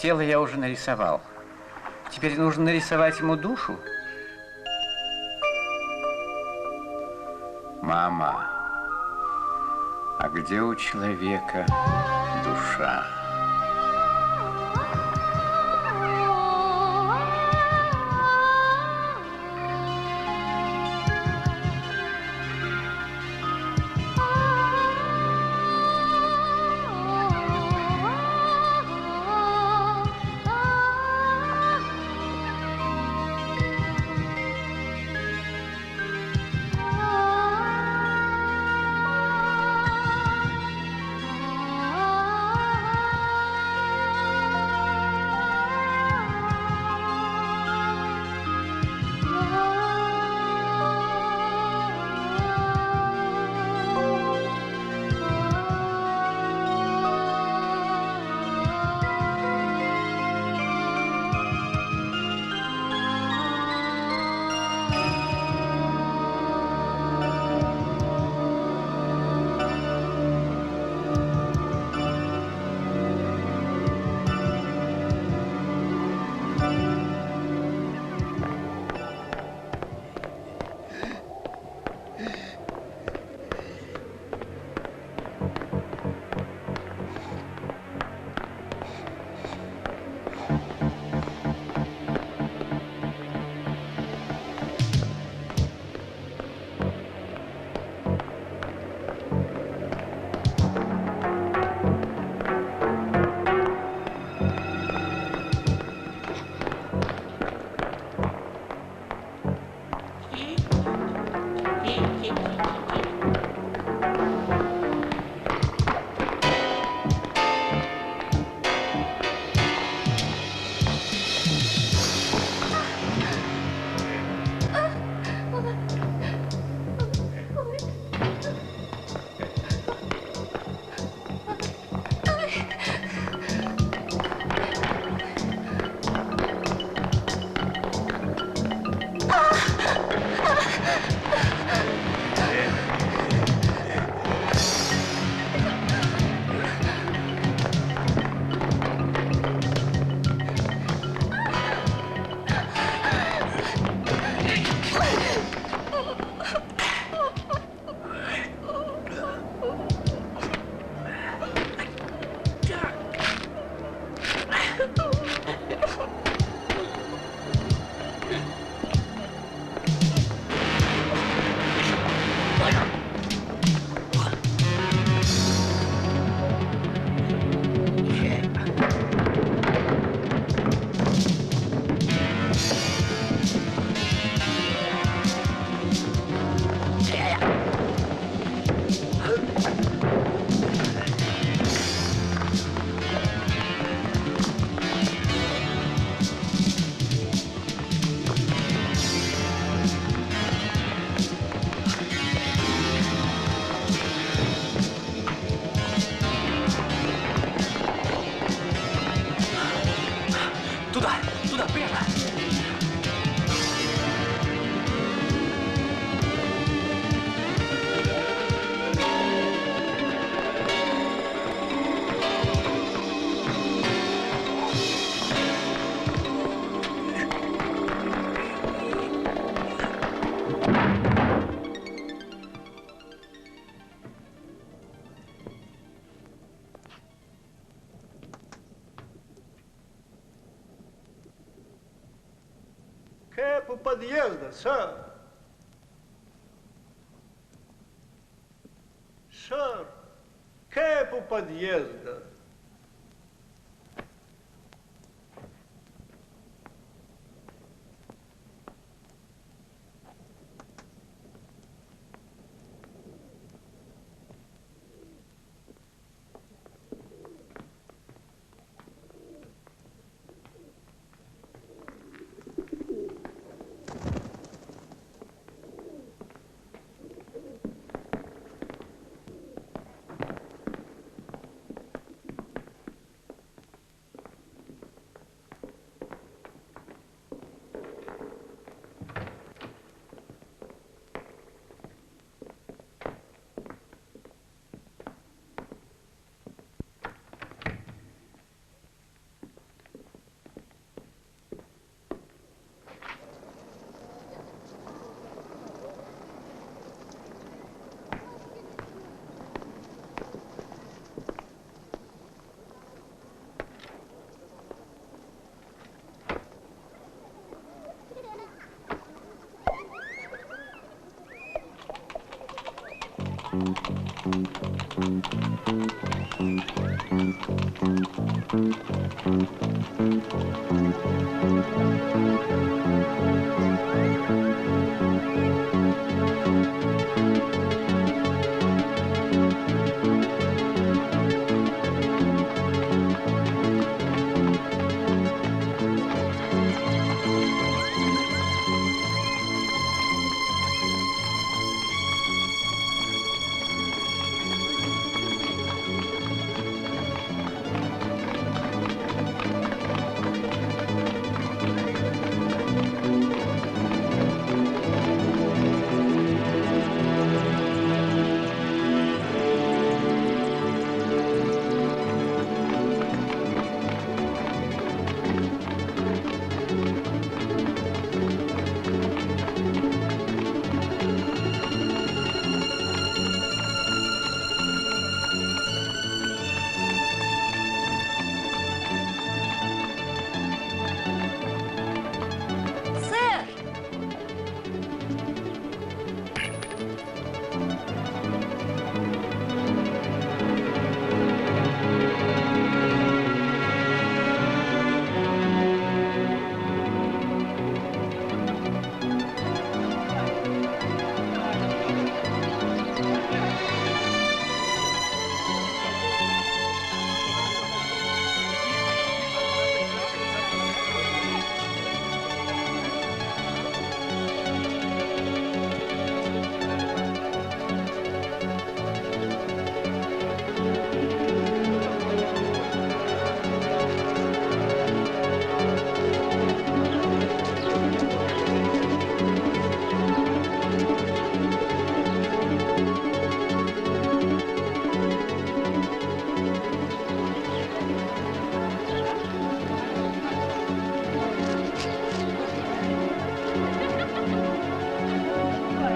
Тело я уже нарисовал. Теперь нужно нарисовать ему душу. Мама, а где у человека душа? У подъезда, сэр. Сэр, кэп у подъезда.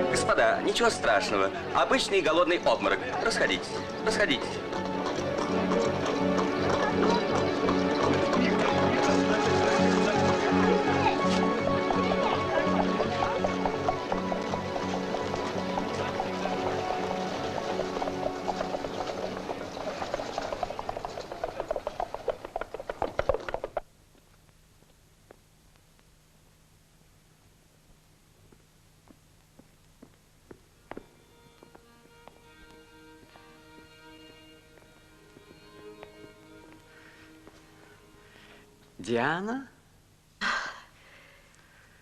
Господа, ничего страшного. Обычный голодный обморок. Расходитесь, расходитесь. Диана?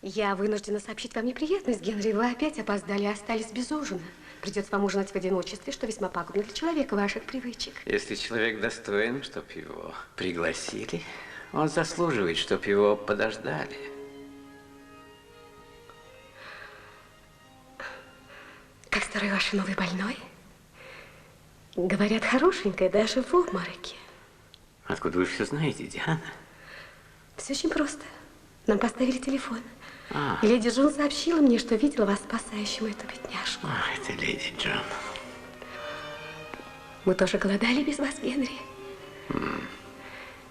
Я вынуждена сообщить вам неприятность, Генри. Вы опять опоздали и остались без ужина. Придется вам ужинать в одиночестве, что весьма пагубно для человека ваших привычек. Если человек достоин, чтоб его пригласили, он заслуживает, чтоб его подождали. Как старый ваш новый больной? Говорят, хорошенькая, даже в обмороке. Откуда вы все знаете, Диана? Все очень просто. Нам поставили телефон. И леди Джон сообщила мне, что видела вас спасающим эту бедняжку. Это леди Джон. Мы тоже голодали без вас, Генри.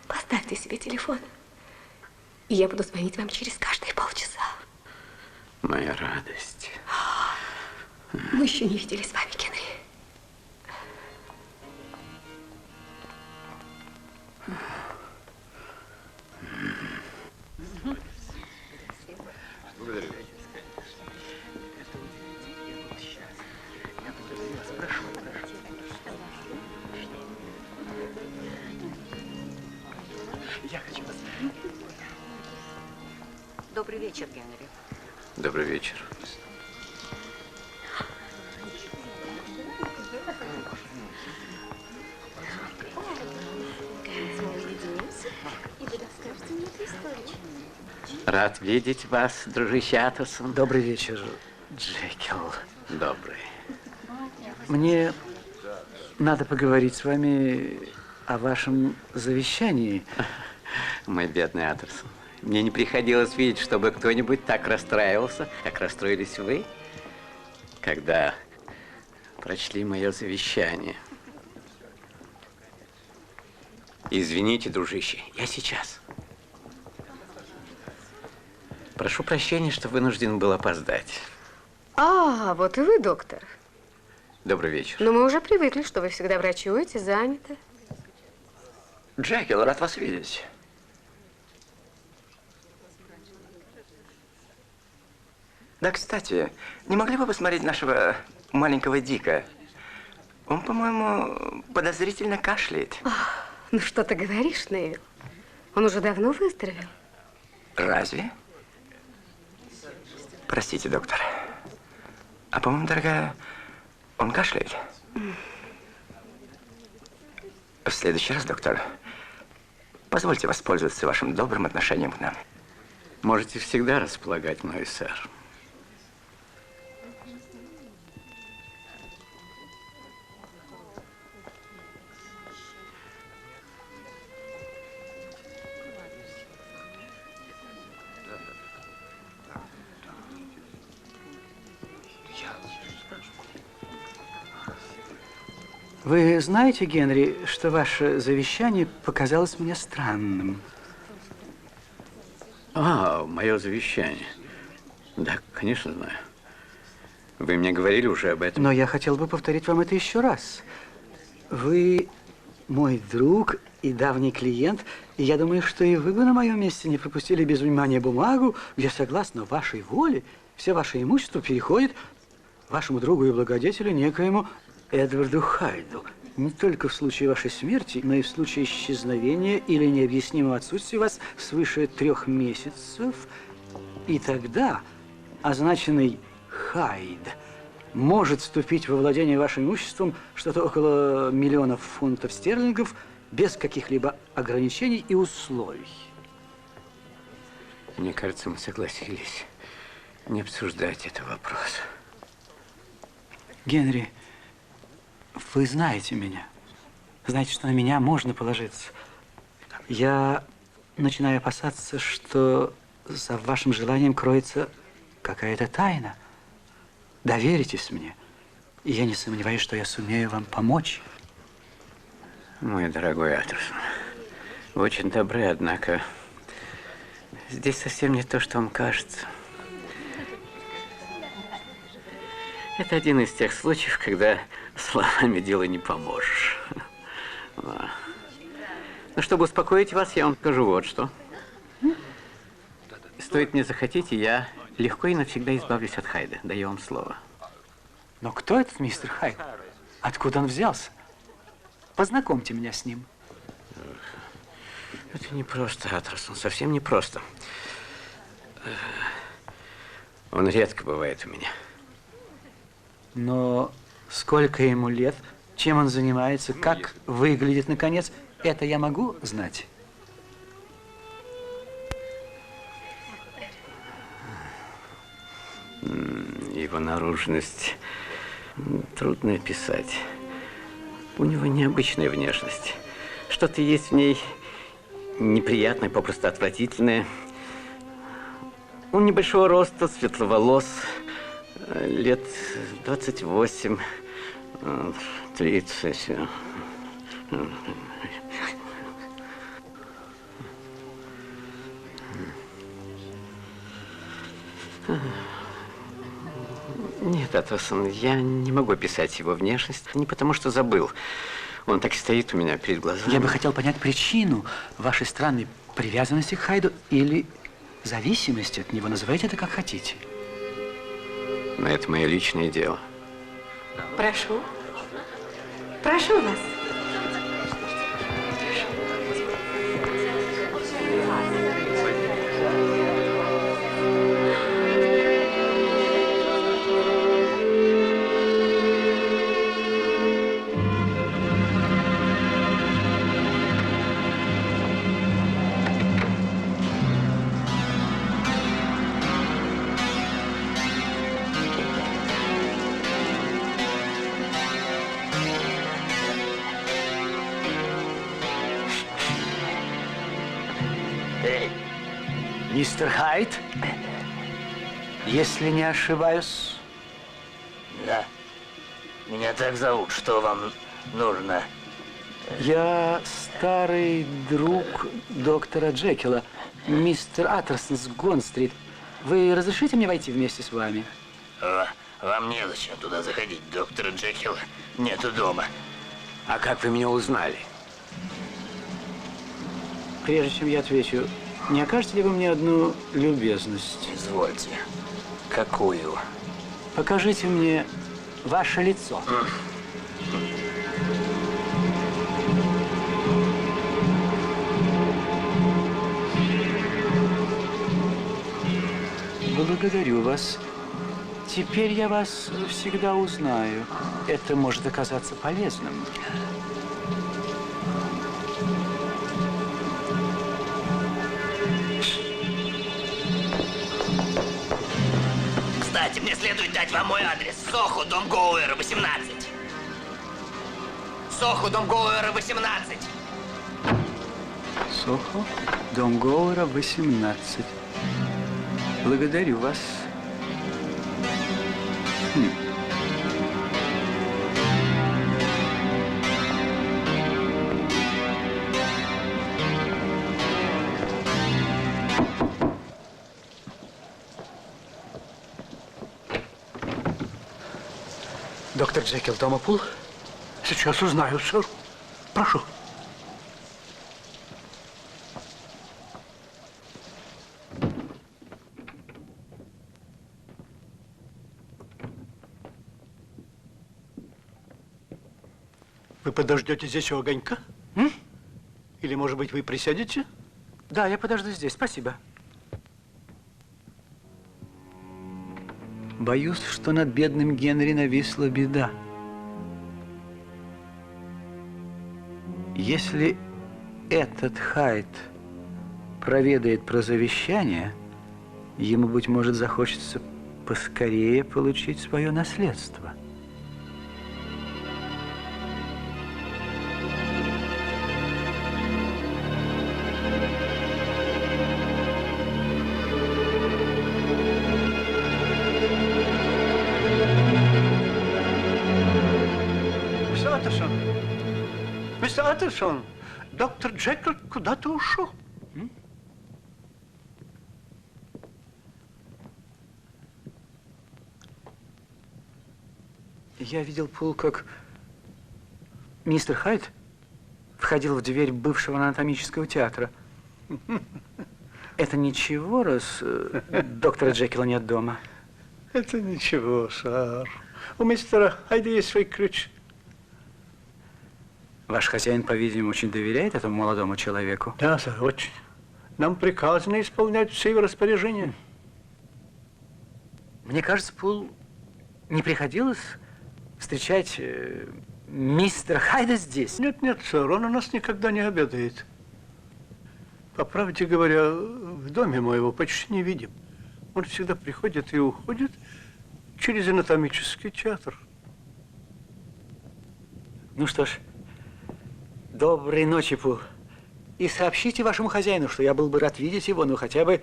Поставьте себе телефон. И я буду звонить вам через каждые полчаса. Моя радость. Мы еще не виделись с вами, Генри. Благодарю. Я хочу вас. Добрый вечер, Генри. Добрый вечер. Рад видеть вас, дружище Аттерсон. Добрый вечер, Джекил. Добрый. Мне надо поговорить с вами о вашем завещании. Мой бедный Аттерсон. Мне не приходилось видеть, чтобы кто-нибудь так расстраивался, как расстроились вы, когда прочли мое завещание. Извините, дружище, я сейчас. Прошу прощения, что вынужден был опоздать. А, вот и вы, доктор. Добрый вечер. Но мы уже привыкли, что вы всегда врачуете, заняты. Джекил, рад вас видеть. Да, кстати, не могли бы посмотреть нашего маленького Дика? Он, по-моему, подозрительно кашляет. Ну что ты говоришь, Невил? Он уже давно выздоровел. Разве? Простите, доктор. А, по-моему, дорогая, он кашляет. В следующий раз, доктор, позвольте воспользоваться вашим добрым отношением к нам. Можете всегда располагать мной, сэр. Вы знаете, Генри, что ваше завещание показалось мне странным? Мое завещание. Да, конечно, знаю. Вы мне говорили уже об этом. Но я хотел бы повторить вам это еще раз. Вы мой друг и давний клиент, и я думаю, что и вы бы на моем месте не пропустили без внимания бумагу, где, согласно вашей воле, все ваше имущество переходит вашему другу и благодетелю, некоему Эдварду Хайду. Не только в случае вашей смерти, но и в случае исчезновения или необъяснимого отсутствия вас свыше 3 месяцев. И тогда означенный Хайд может вступить во владение вашим имуществом что-то около 1 000 000 фунтов стерлингов без каких-либо ограничений и условий. Мне кажется, мы согласились не обсуждать этого вопроса. Генри, вы знаете меня. Знаете, что на меня можно положиться. Я начинаю опасаться, что за вашим желанием кроется какая-то тайна. Доверитесь мне, и я не сомневаюсь, что я сумею вам помочь. Мой дорогой Атерсон, вы очень добры, однако здесь совсем не то, что вам кажется. Это один из тех случаев, когда словами делу не поможешь. Но чтобы успокоить вас, я вам скажу вот что. Стоит мне захотеть, и я легко и навсегда избавлюсь от Хайда. Даю вам слово. Но кто этот мистер Хайд? Откуда он взялся? Познакомьте меня с ним. Это непросто, Атерсон, совсем непросто. Он редко бывает у меня. Но сколько ему лет, чем он занимается, как выглядит, наконец, это я могу знать? Его наружность трудно описать. У него необычная внешность. Что-то есть в ней неприятное, попросту отвратительное. Он небольшого роста, светловолос, лет 28, 30. Нет, Атерсон, я не могу описать его внешность. Не потому, что забыл. Он так и стоит у меня перед глазами. Я бы хотел понять причину вашей странной привязанности к Хайду или зависимости от него. Называйте это как хотите. Но это мое личное дело. Прошу. Прошу вас. Мистер Хайд, если не ошибаюсь. Да. Меня так зовут. Что вам нужно? Я старый друг доктора Джекила, мистер Атерсон с Гон-стрит. Вы разрешите мне войти вместе с вами? Вам незачем туда заходить. Доктора Джекила нету дома. А как вы меня узнали? Прежде чем я отвечу, не окажете ли вы мне одну любезность? Извольте. Какую? Покажите мне ваше лицо. Благодарю вас. Теперь я вас всегда узнаю. Это может оказаться полезным. Кстати, мне следует дать вам мой адрес. Сохо, дом Гоуэра, 18. Сохо, дом Гоуэра, 18. Сохо, дом Гоуэра, 18. Благодарю вас. Доктор Джекил дома, Пул? Сейчас узнаю, сэр. Прошу. Вы подождете здесь у огонька? Или, может быть, вы присядете? Да, я подожду здесь. Спасибо. Боюсь, что над бедным Генри нависла беда. Если этот Хайд проведает про завещание, ему, быть может, захочется поскорее получить свое наследство. Мистер Аттерсон, доктор Джекил куда-то ушел. Я видел, Пул, как мистер Хайд входил в дверь бывшего анатомического театра. Это ничего, раз доктора Джекила нет дома? Это ничего, сэр. У мистера Хайда есть свой ключ. Ваш хозяин, по-видимому, очень доверяет этому молодому человеку? Да, сэр, очень. Нам приказано исполнять все его распоряжения. Мне кажется, Пул, не приходилось встречать мистера Хайда здесь? Нет, нет, сэр, он у нас никогда не обедает. По правде говоря, в доме мы его почти не видим. Он всегда приходит и уходит через анатомический театр. Ну что ж, доброй ночи, Пул. И сообщите вашему хозяину, что я был бы рад видеть его, ну, хотя бы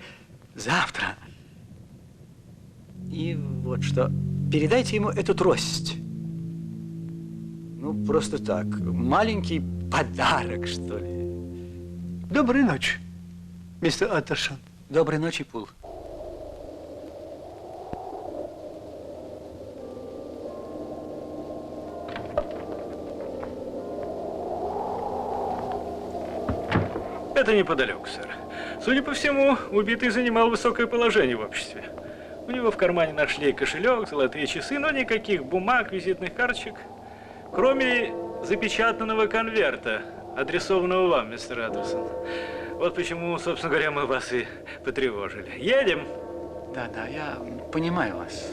завтра. И вот что, передайте ему эту трость. Ну, просто так, маленький подарок, что ли. Доброй ночи, мистер Аттерсон. Доброй ночи, Пул. Это неподалеку, сэр. Судя по всему, убитый занимал высокое положение в обществе. У него в кармане нашли кошелек, золотые часы, но никаких бумаг, визитных карточек, кроме запечатанного конверта, адресованного вам, мистер Аттерсон. Вот почему, собственно говоря, мы вас и потревожили. Едем? Да, я понимаю вас.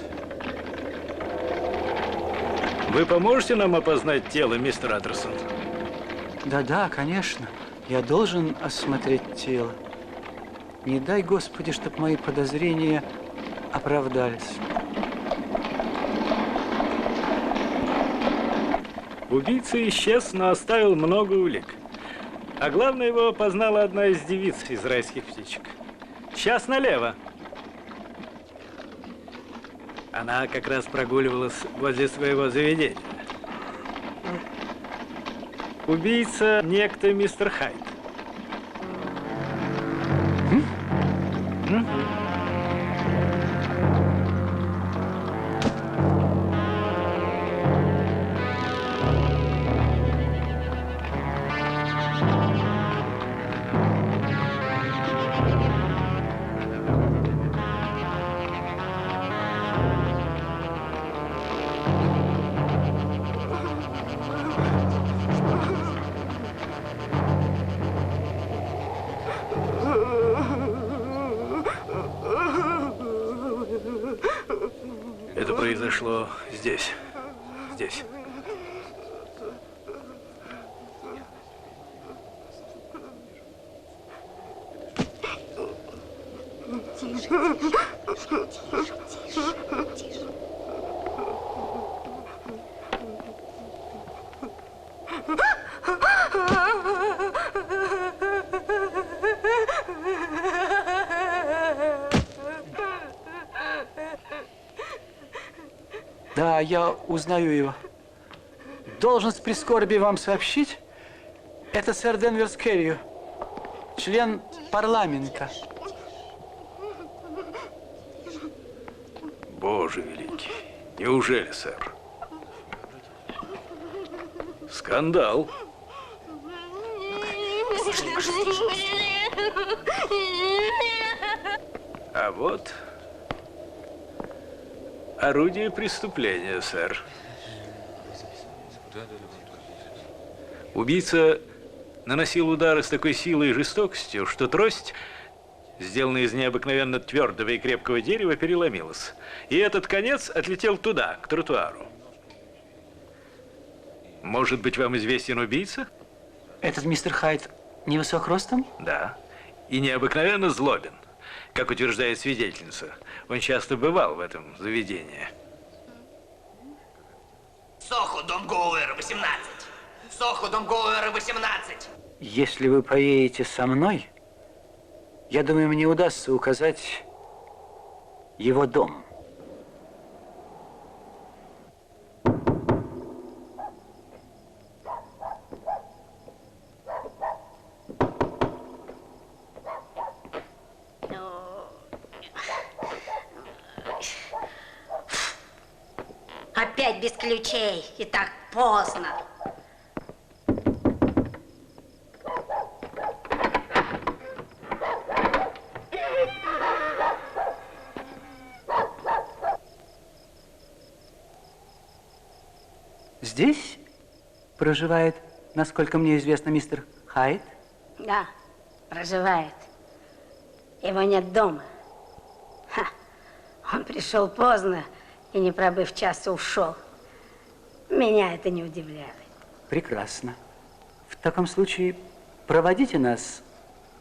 Вы поможете нам опознать тело, мистер Аттерсон? Да, конечно. Я должен осмотреть тело. Не дай, Господи, чтоб мои подозрения оправдались. Убийца исчез, но оставил много улик. А главное, его опознала одна из девиц из райских птичек. Сейчас налево. Она как раз прогуливалась возле своего заведения. Убийца некто мистер Хайд. Это произошло здесь. Здесь. Да, я узнаю его. Должен с прискорбием вам сообщить, это сэр Денверс Керрию, член парламента. Боже великий, неужели, сэр? Скандал. А вот орудие преступления, сэр. Убийца наносил удары с такой силой и жестокостью, что трость, сделанная из необыкновенно твердого и крепкого дерева, переломилась. И этот конец отлетел туда, к тротуару. Может быть, вам известен убийца? Этот мистер Хайд невысок ростом? Да. И необыкновенно злобен. Как утверждает свидетельница, он часто бывал в этом заведении. Сохо, дом Гоуэра, 18. Сохо, дом Гоуэра, 18. Если вы поедете со мной, я думаю, мне удастся указать его дом. Опять без ключей. И так поздно. Здесь проживает, насколько мне известно, мистер Хайд? Да, проживает. Его нет дома. Ха. Он пришел поздно и, не пробыв часа, ушел. Меня это не удивляет. Прекрасно. В таком случае проводите нас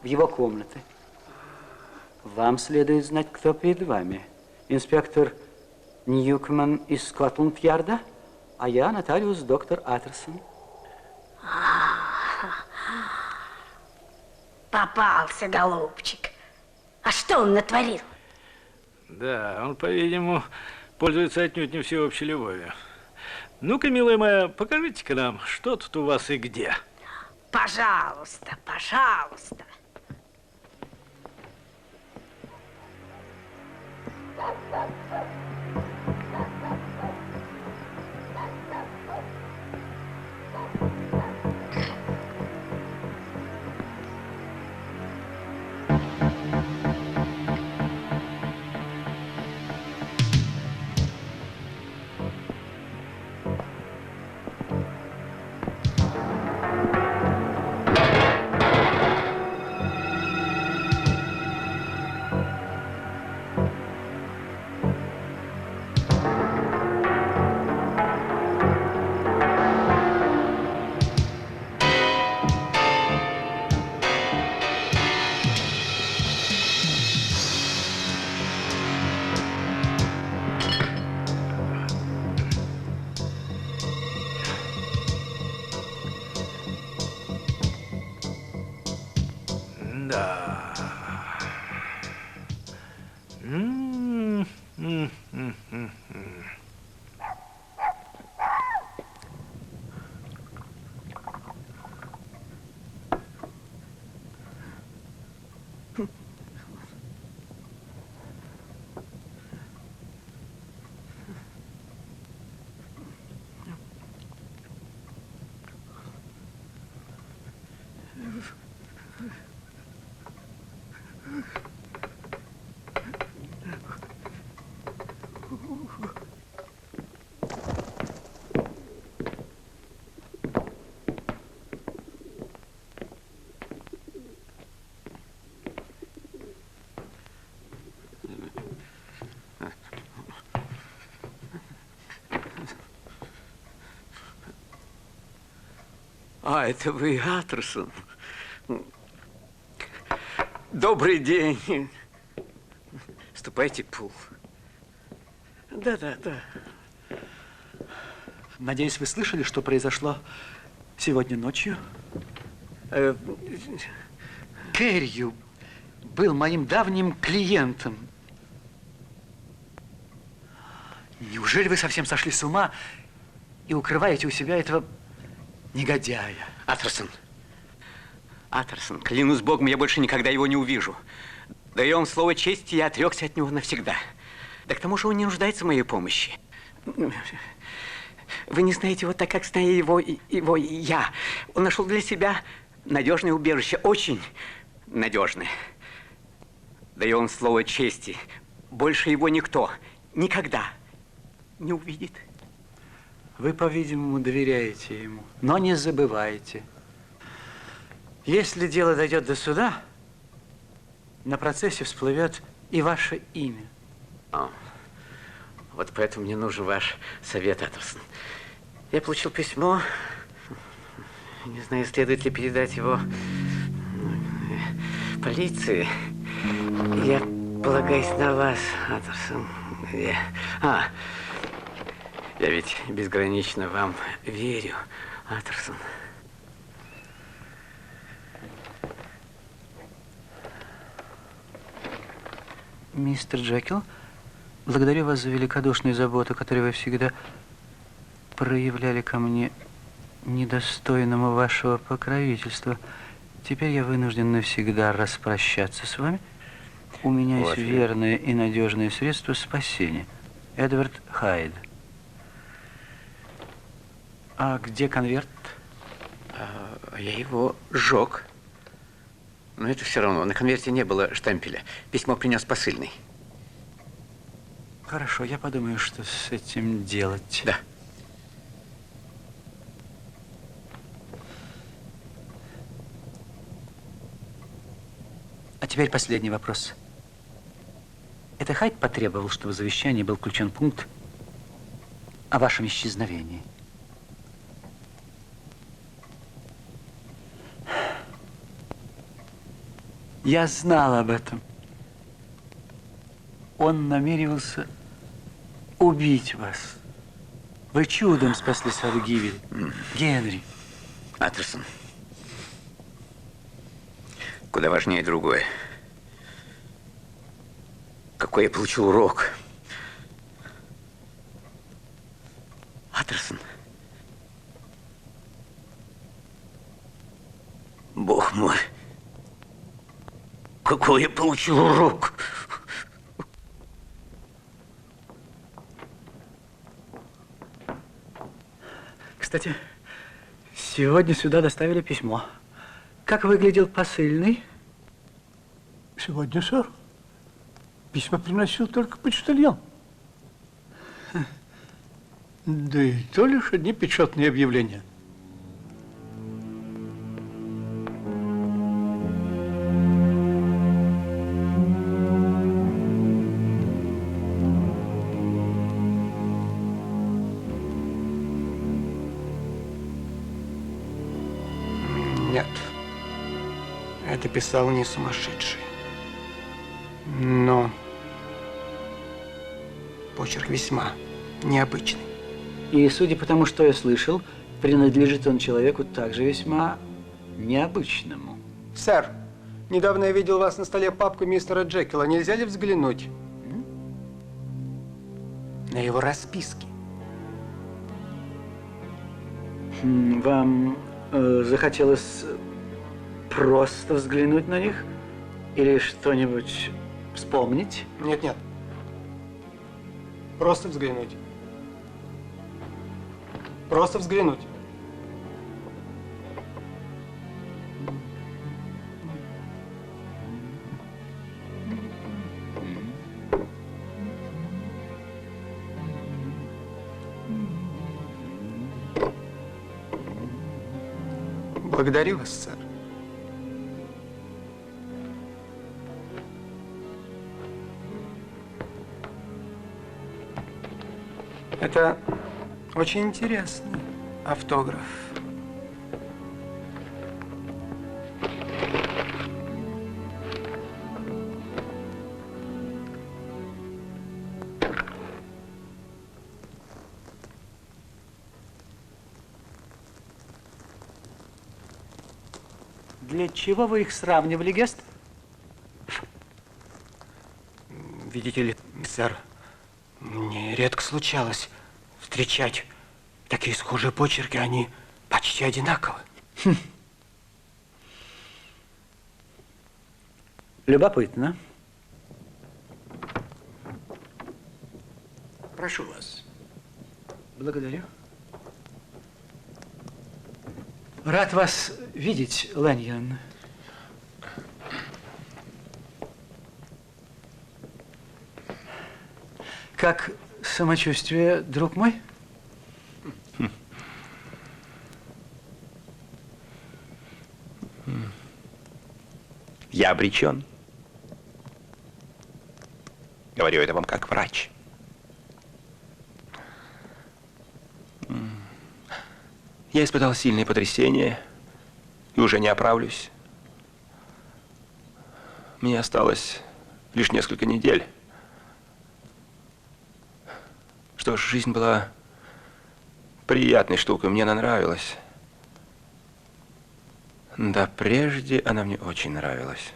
в его комнаты. Вам следует знать, кто перед вами. Инспектор Ньюкман из Скотланд-Ярда, а я нотариус доктор Аттерсон. Попался, голубчик. А что он натворил? Да, он, по-видимому, пользуется отнюдь не всеобщей любовью. Ну-ка, милая моя, покажите-ка нам, что тут у вас и где. Пожалуйста, пожалуйста. Да. А, это вы, Аттерсон. Добрый день. Ступайте к Пул. Да. Надеюсь, вы слышали, что произошло сегодня ночью? Кэррию был моим давним клиентом. Неужели вы совсем сошли с ума и укрываете у себя этого негодяя? Аттерсон, клянусь Богом, я больше никогда его не увижу. Даю вам слово чести, я отрекся от него навсегда. Да к тому же он не нуждается в моей помощи. Вы не знаете его так, как знаю его я. Он нашел для себя надежное убежище, очень надежное. Даю вам слово чести. Больше его никто никогда не увидит. Вы, по-видимому, доверяете ему, но не забывайте. Если дело дойдет до суда, на процессе всплывет и ваше имя. Вот поэтому мне нужен ваш совет, Аттерсон. Я получил письмо. Не знаю, следует ли передать его полиции. Я полагаюсь на вас, Аттерсон. Я ведь безгранично вам верю, Аттерсон. Мистер Джекил, благодарю вас за великодушную заботу, которую вы всегда проявляли ко мне, недостойному вашего покровительства. Теперь я вынужден навсегда распрощаться с вами. У меня есть верное и надежное средство спасения. Эдвард Хайд. А где конверт? Я его сжег. Но это все равно. На конверте не было штемпеля. Письмо принес посыльный. Хорошо, я подумаю, что с этим делать. Да. А теперь последний вопрос. Это Хайд потребовал, чтобы в завещании был включен пункт о вашем исчезновении. Я знал об этом. Он намеревался убить вас. Вы чудом спаслись от гибели. Генри. Аттерсон. Куда важнее другое. Какой я получил урок. Аттерсон. Бог мой. Какой я получил урок. Кстати, сегодня сюда доставили письмо. Как выглядел посыльный? Сегодня, сэр, письма приносил только почтальон. Да и то лишь одни печатные объявления. Нет, это писал не сумасшедший. Но почерк весьма необычный. И судя по тому, что я слышал, принадлежит он человеку также весьма необычному. Сэр, недавно я видел у вас на столе папку мистера Джекила. Нельзя ли взглянуть? На его расписке. Вам захотелось просто взглянуть на них? Или что-нибудь вспомнить? Нет. Просто взглянуть. Просто взглянуть. Благодарю вас, сэр. Это очень интересный автограф. Для чего вы их сравнивали, Гест? Видите ли, сэр, мне редко случалось встречать такие схожие почерки, они почти одинаковы. Любопытно. Прошу вас. Благодарю. Рад вас видеть, Лэньон. Как самочувствие, друг мой? Я обречен. Говорю это вам как врач. Я испытал сильные потрясения и уже не оправлюсь. Мне осталось лишь несколько недель. Что ж, жизнь была приятной штукой, мне она нравилась. Да, прежде она мне очень нравилась.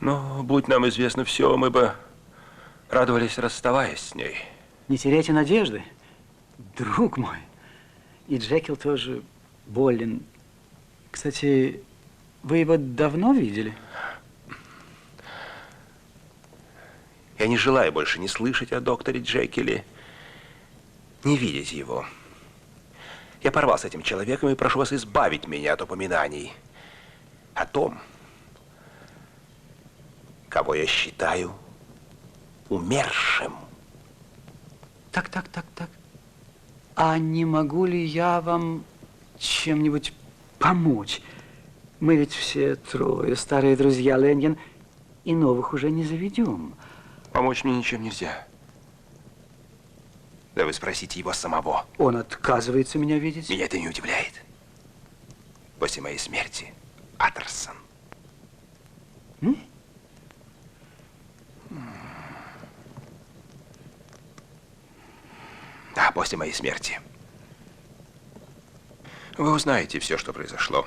Но, будь нам известно все, мы бы радовались, расставаясь с ней. Не теряйте надежды, друг мой. И Джекил тоже болен. Кстати, вы его давно видели? Я не желаю больше ни слышать о докторе Джекиле, ни видеть его. Я порвал с этим человеком и прошу вас избавить меня от упоминаний о том, кого я считаю умершим. Так. А не могу ли я вам чем-нибудь помочь? Мы ведь все трое старые друзья, Лэньон, и новых уже не заведем. Помочь мне ничем нельзя. Да вы спросите его самого. Он отказывается меня видеть? Меня это не удивляет. После моей смерти, Аттерсон. Да, после моей смерти. Вы узнаете все, что произошло.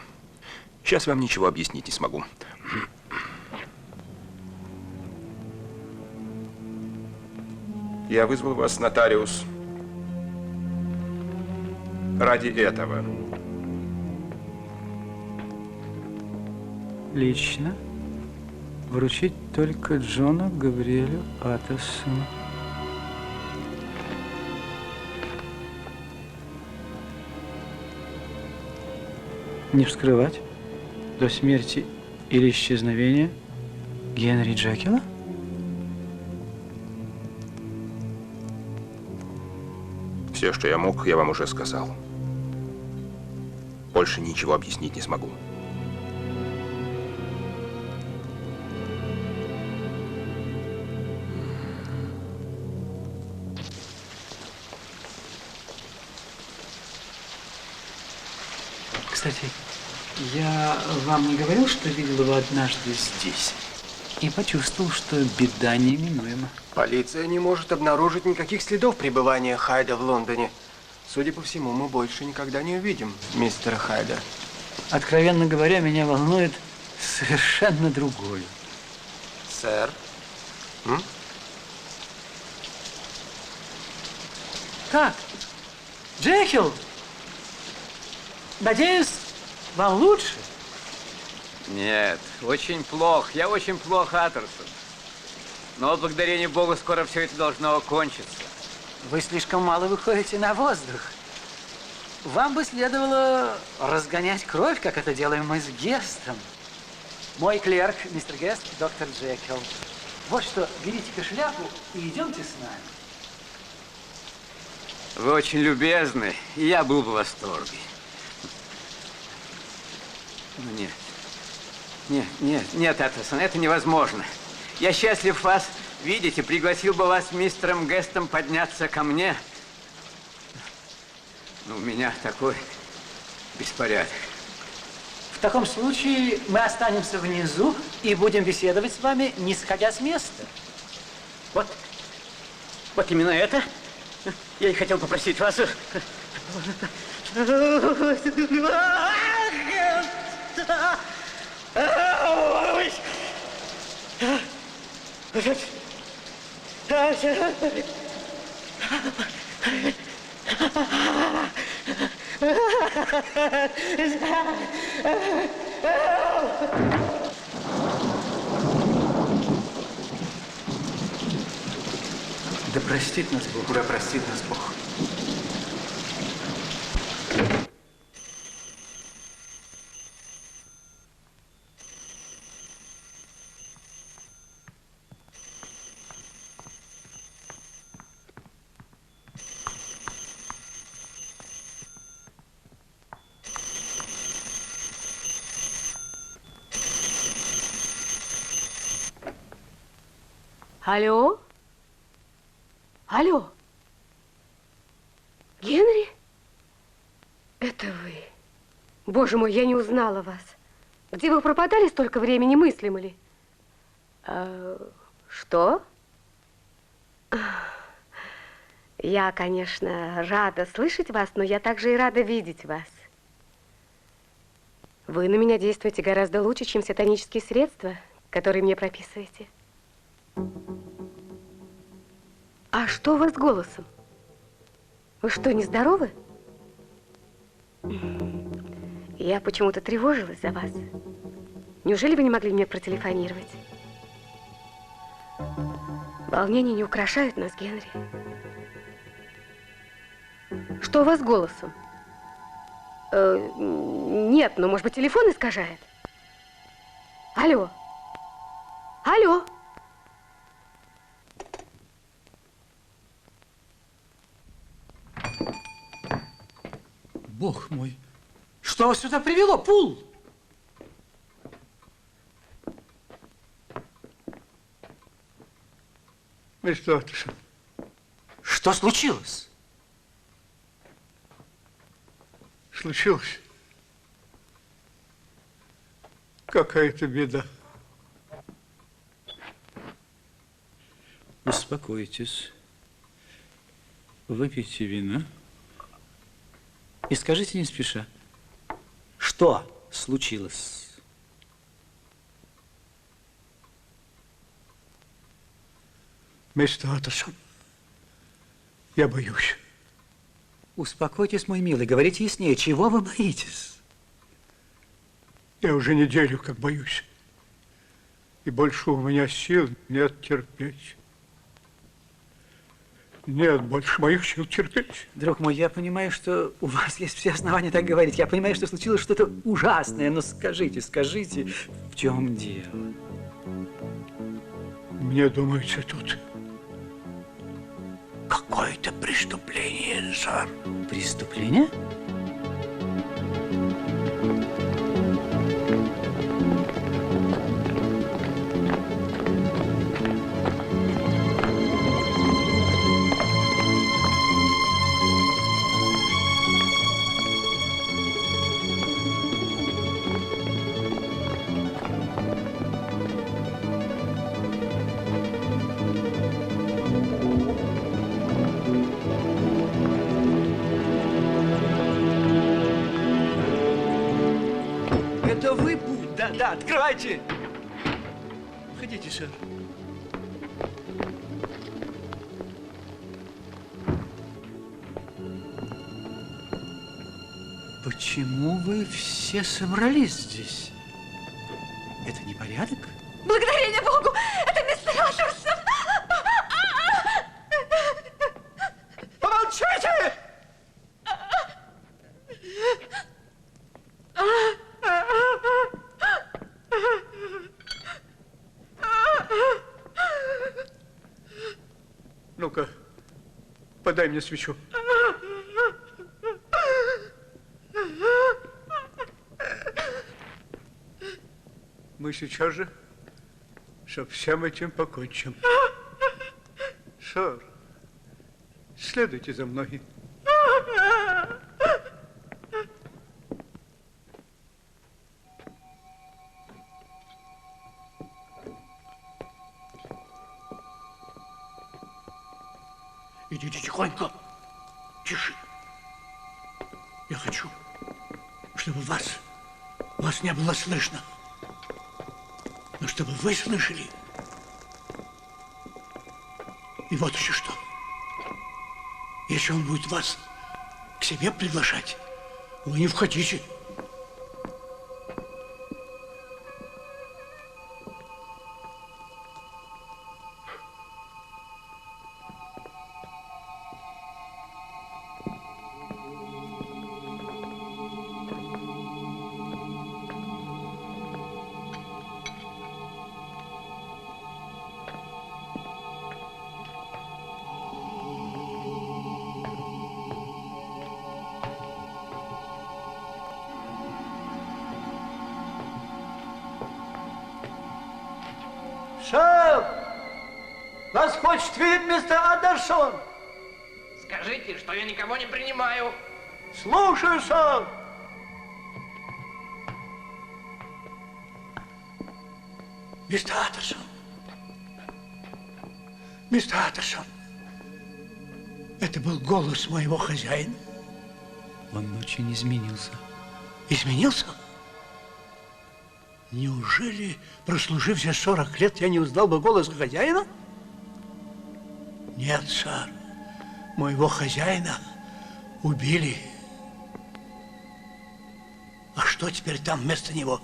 Сейчас вам ничего объяснить не смогу. Я вызвал вас, нотариус, ради этого. Лично вручить только Джону Габриэлю Аттерсону. Не вскрывать до смерти или исчезновения Генри Джекила? Все, что я мог, я вам уже сказал. Больше ничего объяснить не смогу. Кстати, я вам не говорил, что видел его однажды здесь? И почувствовал, что беда неминуема. Полиция не может обнаружить никаких следов пребывания Хайда в Лондоне. Судя по всему, мы больше никогда не увидим мистера Хайда. Откровенно говоря, меня волнует совершенно другое. Сэр? Как? Джекил? Надеюсь, вам лучше? Нет, очень плохо. Я очень плохо, Аттерсон. Но благодарение Богу скоро все это должно кончиться. Вы слишком мало выходите на воздух. Вам бы следовало разгонять кровь, как это делаем мы с Гестом. Мой клерк, мистер Гест, доктор Джекил. Вот что, берите-ка шляпу и идемте с нами. Вы очень любезны, и я был бы в восторге. Но нет, Аттерсон, это невозможно. Я счастлив вас видеть и пригласил бы вас с мистером Гестом подняться ко мне. Но у меня такой беспорядок. В таком случае мы останемся внизу и будем беседовать с вами, не сходя с места. Вот именно это я и хотел попросить вас. Да простит нас Бог. Да простит нас Бог. Алло? Алло? Генри? Это вы? Боже мой, я не узнала вас. Где вы пропадали столько времени, мыслимо ли? Что? Я, конечно, рада слышать вас, но я также и рада видеть вас. Вы на меня действуете гораздо лучше, чем все тонические средства, которые мне прописываете. А что у вас с голосом? Вы что, нездоровы? Я почему-то тревожилась за вас. Неужели вы не могли мне протелефонировать? Волнения не украшают нас, Генри. Что у вас с голосом? Нет, ну, может быть, телефон искажает? Алло? Алло? Бог мой, что вас сюда привело, Пул? Мистер Уоттерсон. Что случилось? Случилось. Какая-то беда. Успокойтесь. Выпейте вина. И скажите не спеша, что случилось? Мистер Уоттерсон, я боюсь. Успокойтесь, мой милый, говорите яснее, чего вы боитесь? Я уже неделю как боюсь. И больше у меня сил нет терпеть. Нет больше моих сил терпеть. Друг мой, я понимаю, что у вас есть все основания так говорить. Я понимаю, что случилось что-то ужасное, но скажите, в чем дело? Мне думается, тут какое-то преступление, сэр. Преступление? Это вы, Пул? Да, открывайте. Входите, сэр. Почему вы все собрались здесь? Это не порядок? Благодарение Богу! Это мистер Уоттерсон! Помолчите! Ну-ка, подай мне свечу. Мы сейчас же со всем этим покончим. Сэр, следуйте за мной. Идите тихонько. Тише. Я хочу, чтобы вас не было слышно. чтобы вы слышали. И вот еще что. Если он будет вас к себе приглашать, вы не входите. Сэр! Вас хочет видеть мистер Андерсон. Скажите, что я никого не принимаю. Слушаю, сэр. Мистер Андерсон. Мистер Андерсон. Это был голос моего хозяина. Он очень изменился. Изменился? Неужели, прослужив здесь 40 лет, я не узнал бы голос хозяина? Нет, сэр. Моего хозяина убили. А что теперь там вместо него?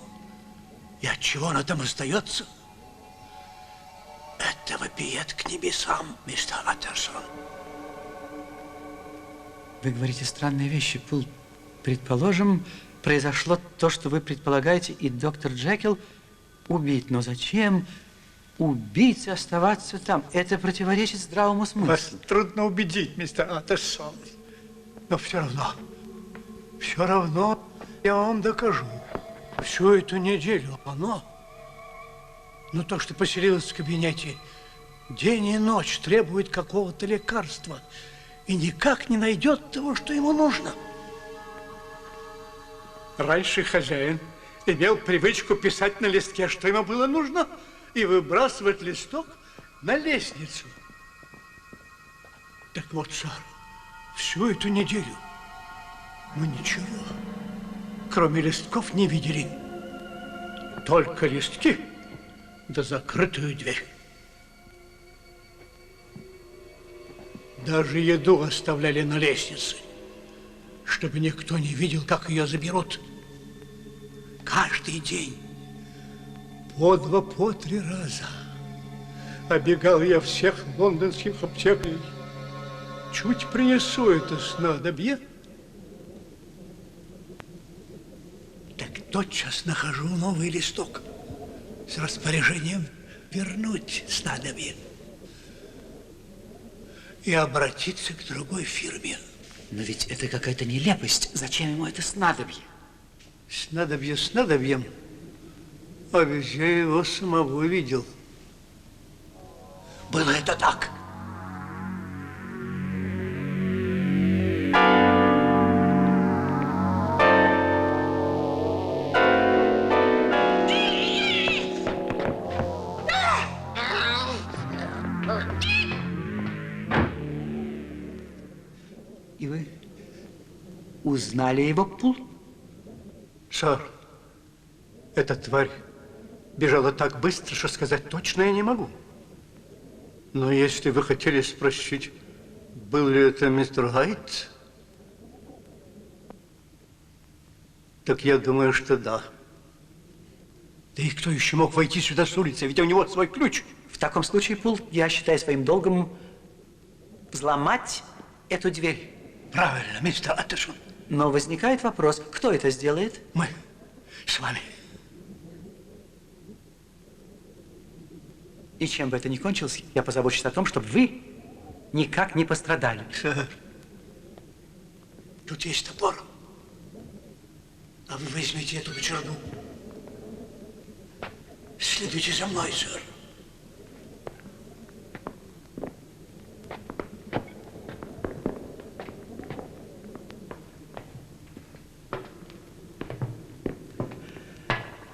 И от чего оно там остается? Это вопиет к небесам, мистер Андерсон. Вы говорите странные вещи, Пул. Предположим, произошло то, что вы предполагаете, и доктор Джекил убит. Но зачем убийце оставаться там? Это противоречит здравому смыслу. Вас трудно убедить, мистер Андерсон. Но все равно я вам докажу. Всю эту неделю оно, то, что поселилось в кабинете, день и ночь требует какого-то лекарства и никак не найдет того, что ему нужно. Раньше хозяин имел привычку писать на листке, что ему было нужно, и выбрасывать листок на лестницу. Так вот, сэр, всю эту неделю мы ничего, кроме листков, не видели. Только листки да закрытую дверь. Даже еду оставляли на лестнице, чтобы никто не видел, как ее заберут. Каждый день, по 2, по 3 раза, обегал я всех лондонских аптекарей. Чуть принесу это снадобье, так тотчас нахожу новый листок с распоряжением вернуть снадобье и обратиться к другой фирме. Но ведь это какая-то нелепость. Зачем ему это снадобье? Снадобье снадобьем, а ведь я его самого видел. Было это так. И вы узнали его, Пул? Сэр, эта тварь бежала так быстро, что сказать точно я не могу. Но если вы хотели спросить, был ли это мистер Хайт, так я думаю, что да. Да и кто еще мог войти сюда с улицы? Ведь у него свой ключ. В таком случае, Пул, я считаю своим долгом взломать эту дверь. Правильно, мистер Андерсон. Но возникает вопрос, кто это сделает? Мы с вами. И чем бы это ни кончилось, я позабочусь о том, чтобы вы никак не пострадали. Сэр, тут есть топор. А вы возьмите эту кочергу. Следуйте за мной, сэр.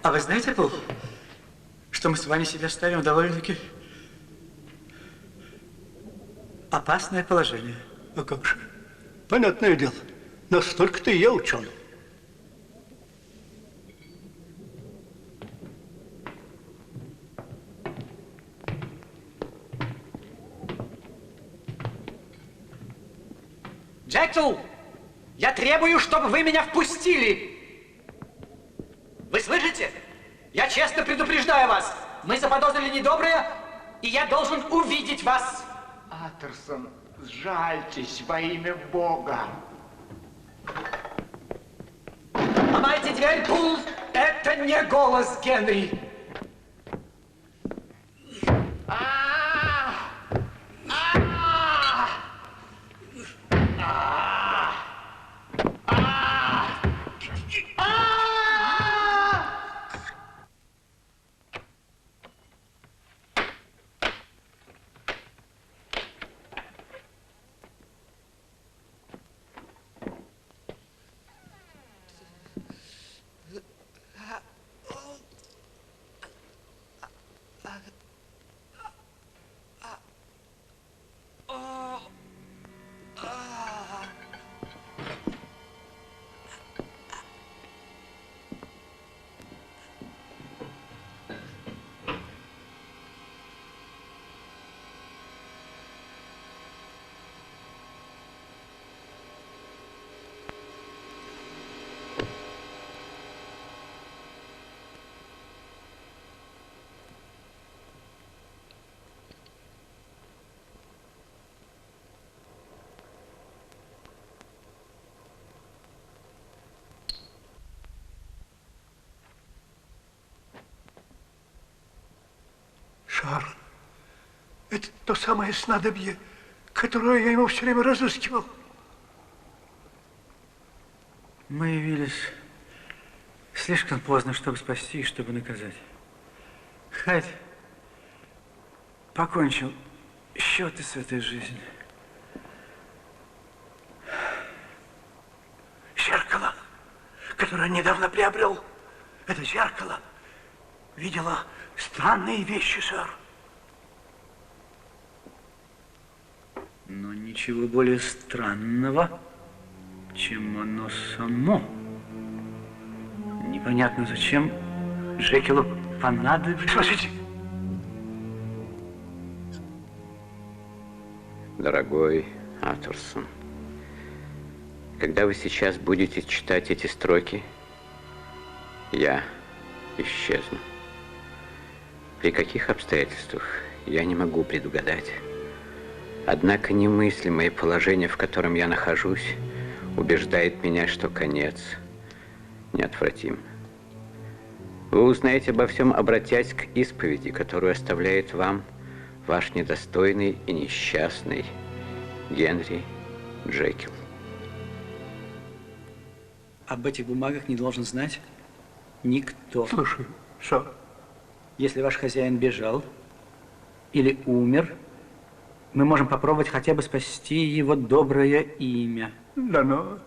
А вы знаете, Пул, что мы с вами себя ставим в довольно-таки опасное положение? А как же? Понятное дело. Настолько-то и я ученый. Джекил, я требую, чтобы вы меня впустили. Вы слышите? Я честно предупреждаю вас. Мы заподозрили недоброе, и я должен увидеть вас. Аттерсон, сжальтесь во имя Бога. Ломайте дверь, Пул. Это не голос Генри. Шарл, это то самое снадобье, которое я ему все время разыскивал. Мы явились слишком поздно, чтобы спасти и чтобы наказать. Хайд покончил счеты с этой жизнью. Зеркало, которое недавно приобрел, это зеркало видело странные вещи, сэр. Но ничего более странного, чем оно само. Непонятно, зачем Джекилу понадобилось. Слушайте. Дорогой Аттерсон, когда вы сейчас будете читать эти строки, я исчезну. При каких обстоятельствах, я не могу предугадать. Однако немыслимое положение, в котором я нахожусь, убеждает меня, что конец неотвратим. Вы узнаете обо всем, обратясь к исповеди, которую оставляет вам ваш недостойный и несчастный Генри Джекил. Об этих бумагах не должен знать никто. Слушай, сэр. Если ваш хозяин бежал или умер, мы можем попробовать хотя бы спасти его доброе имя. Да, но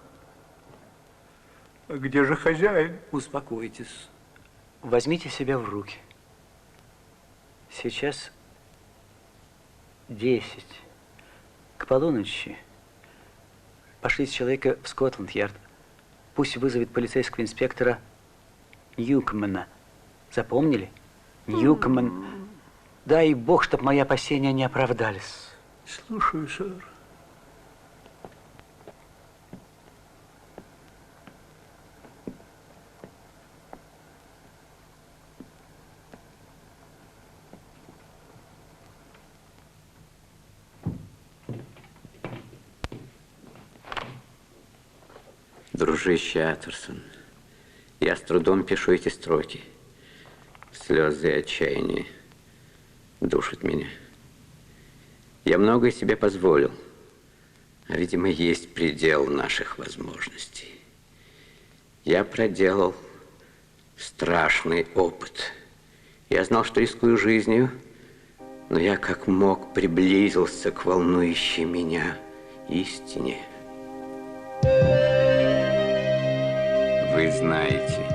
где же хозяин? Успокойтесь. Возьмите себя в руки. Сейчас 10. К полуночи пошлите человека в Скотланд-Ярд. Пусть вызовет полицейского инспектора Ньюкомена. Запомнили? Ньюкомен. Дай Бог, чтоб мои опасения не оправдались. Слушаю, сэр. Дружище Аттерсон, я с трудом пишу эти строки. Слезы и отчаяние душат меня. Я многое себе позволил, а, видимо, есть предел наших возможностей. Я проделал страшный опыт. Я знал, что рискую жизнью, но я как мог приблизился к волнующей меня истине. Вы знаете,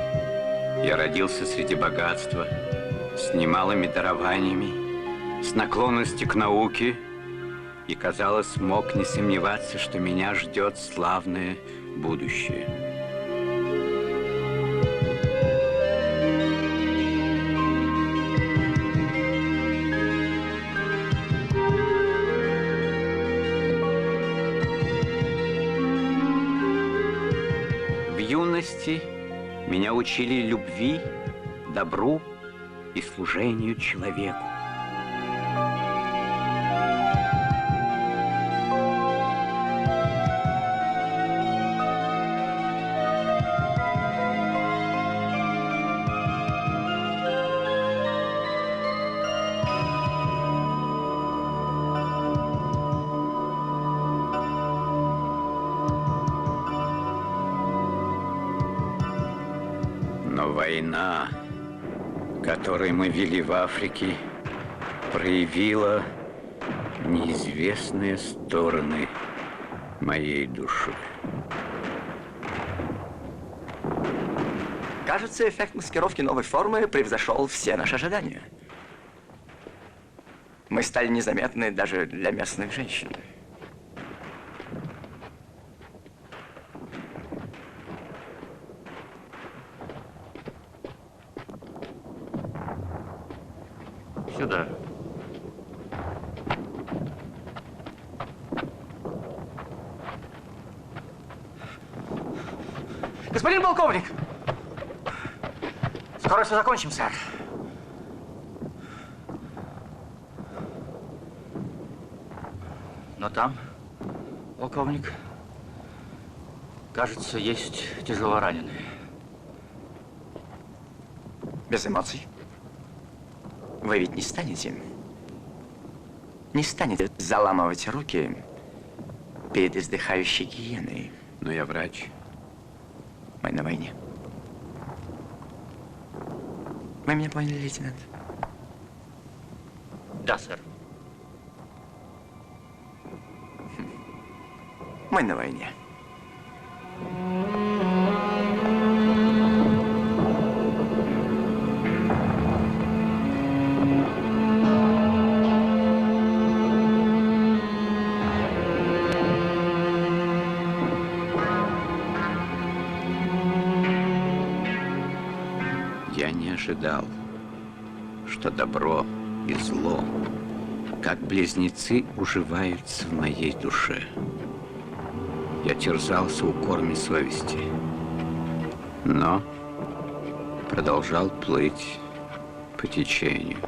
я родился среди богатства, с немалыми дарованиями, с наклонностью к науке, и, казалось, мог не сомневаться, что меня ждет славное будущее. дети меня учили любви, добру и служению человеку. Но война, которую мы вели в Африке, проявила неизвестные стороны моей души. Кажется, эффект маскировки новой формы превзошел все наши ожидания. Мы стали незаметны даже для местных женщин. Сюда. Господин полковник! Скоро все закончим, сэр. Но там, полковник, кажется, есть тяжело раненые. Без эмоций. Вы ведь не станете заламывать руки перед издыхающей гиеной. Но я врач. Мы на войне. Вы меня поняли, лейтенант? Да, сэр. Мы на войне. Я не ожидал, что добро и зло, как близнецы, уживаются в моей душе. Я терзался укорами совести, но продолжал плыть по течению.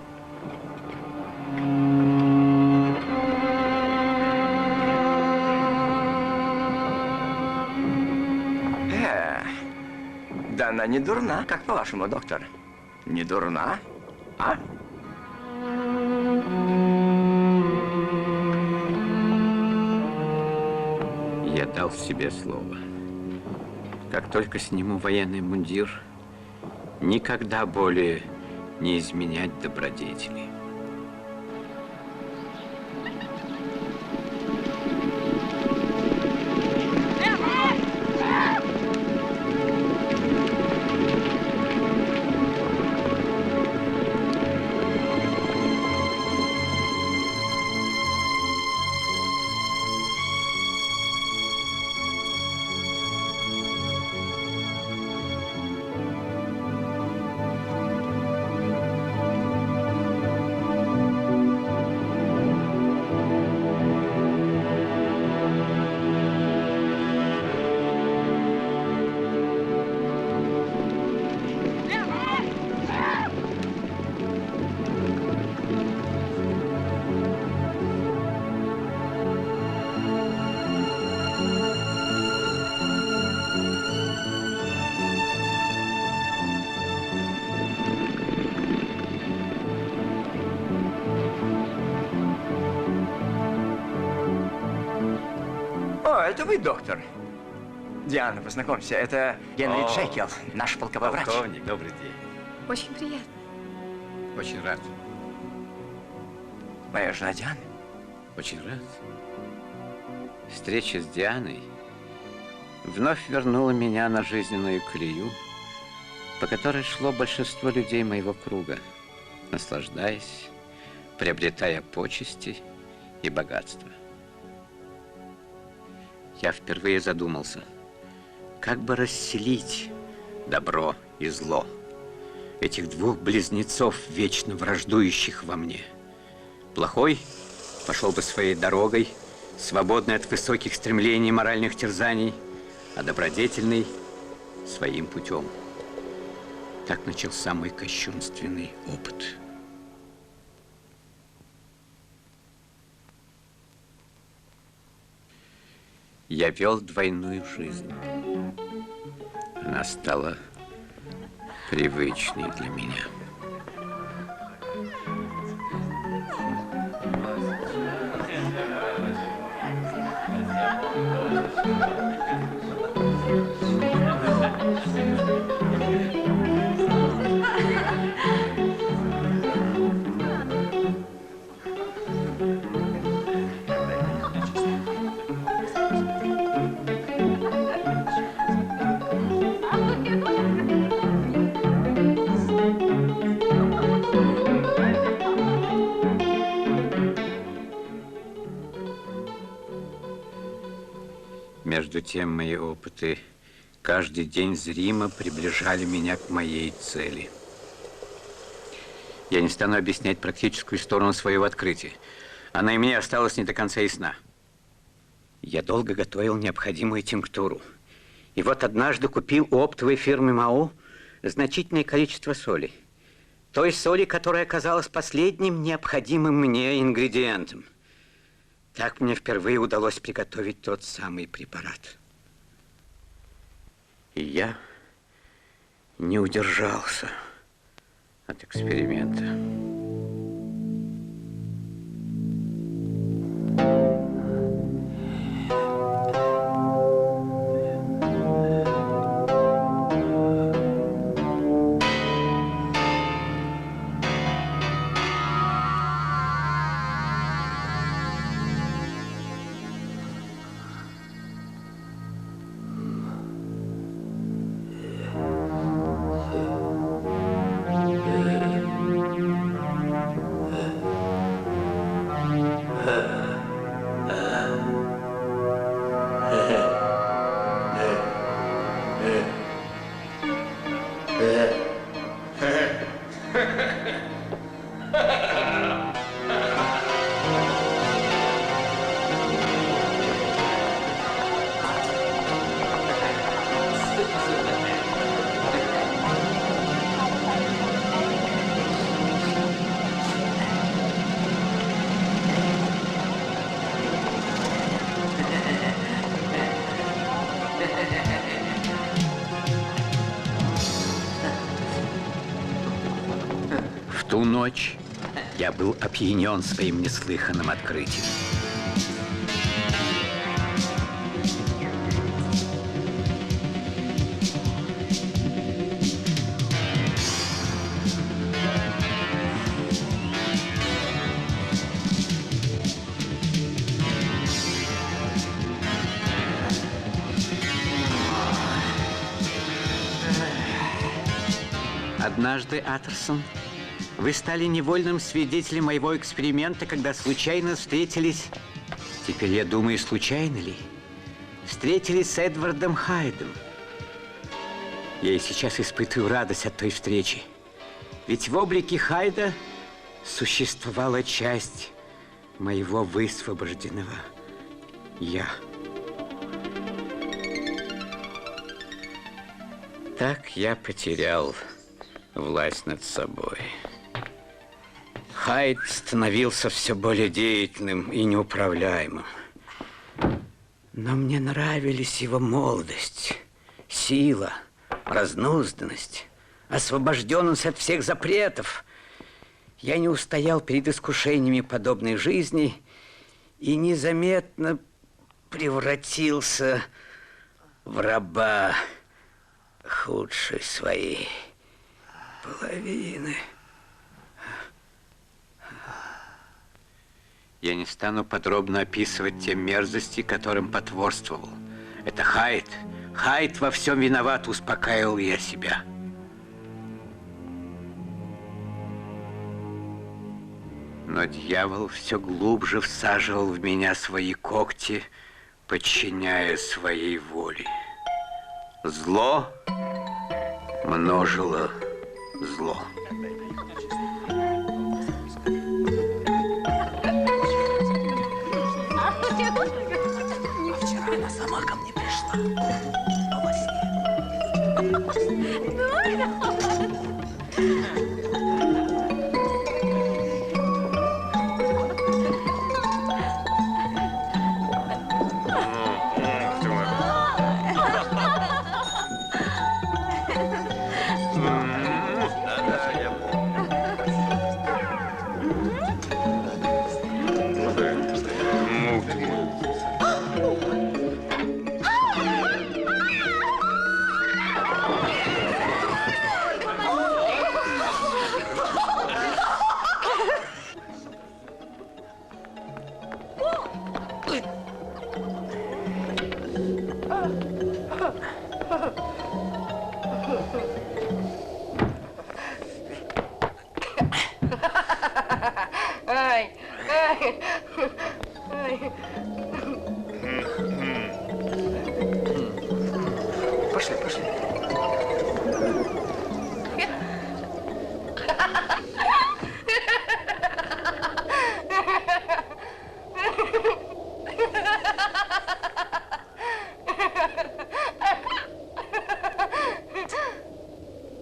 Да она не дурна, как по-вашему, доктор? Не дурна, а? Я дал себе слово. Как только сниму военный мундир, никогда более не изменять добродетели. Это вы, доктор? Диана, познакомься, это Генри Джекил, наш полковой врач. Полковник, добрый день. Очень приятно. Очень рад. Моя жена Диана. Очень рад. Встреча с Дианой вновь вернула меня на жизненную колею, по которой шло большинство людей моего круга, наслаждаясь, приобретая почести и богатство. Я впервые задумался, как бы расселить добро и зло, этих двух близнецов, вечно враждующих во мне. Плохой пошел бы своей дорогой, свободный от высоких стремлений и моральных терзаний, а добродетельный своим путем. Так начался мой кощунственный опыт. Я вел двойную жизнь. Она стала привычной для меня. Между тем, мои опыты каждый день зримо приближали меня к моей цели. Я не стану объяснять практическую сторону своего открытия. Она и мне осталась не до конца ясна. Я долго готовил необходимую тинктуру. И вот однажды купил у оптовой фирмы МАО значительное количество соли. Той соли, которая оказалась последним необходимым мне ингредиентом. Так мне впервые удалось приготовить тот самый препарат. И я не удержался от эксперимента. В ту ночь я был опьянен своим неслыханным открытием. Однажды, Аттерсон, вы стали невольным свидетелем моего эксперимента, когда случайно встретились, теперь я думаю, случайно ли, встретились с Эдвардом Хайдом. Я и сейчас испытываю радость от той встречи, ведь в облике Хайда существовала часть моего высвобожденного «я». Так я потерял власть над собой. Хайд становился все более деятельным и неуправляемым. Но мне нравились его молодость, сила, разнузданность, освобожденность от всех запретов. Я не устоял перед искушениями подобной жизни и незаметно превратился в раба худшей своей половины. Я не стану подробно описывать те мерзости, которым потворствовал. Это Хайд. Хайд во всем виноват, успокаивал я себя. Но дьявол все глубже всаживал в меня свои когти, подчиняя своей воле. Зло множило зло. Вчера она сама ко мне пришла во сне. Пошли, пошли.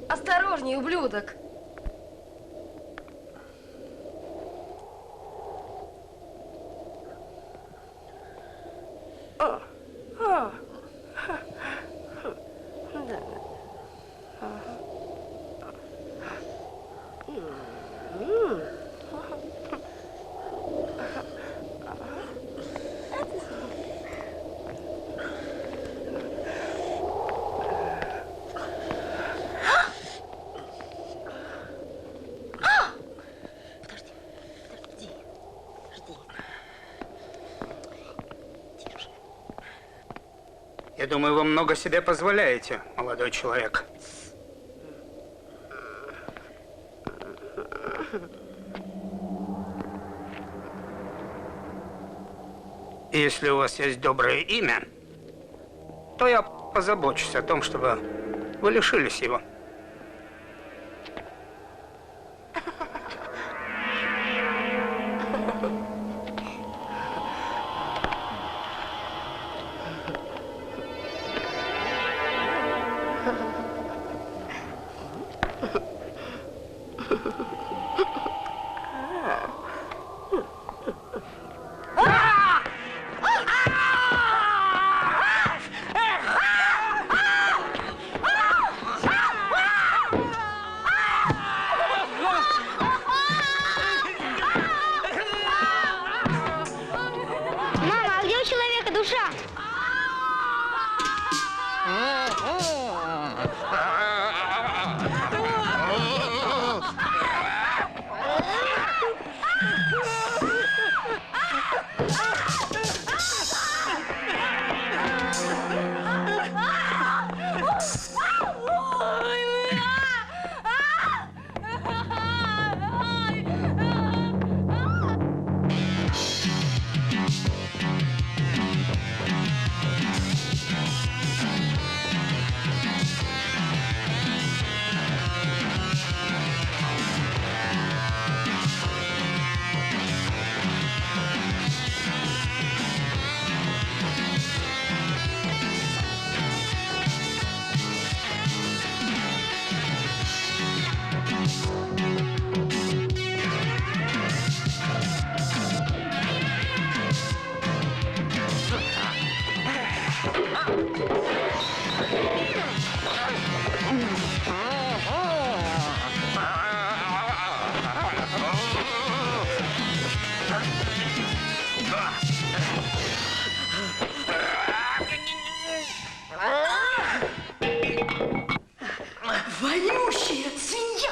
Осторожней, ублюдок. Я думаю, вы много себе позволяете, молодой человек. И если у вас есть доброе имя, то я позабочусь о том, чтобы вы лишились его. Мама, а где у человека душа? Вонючая свинья!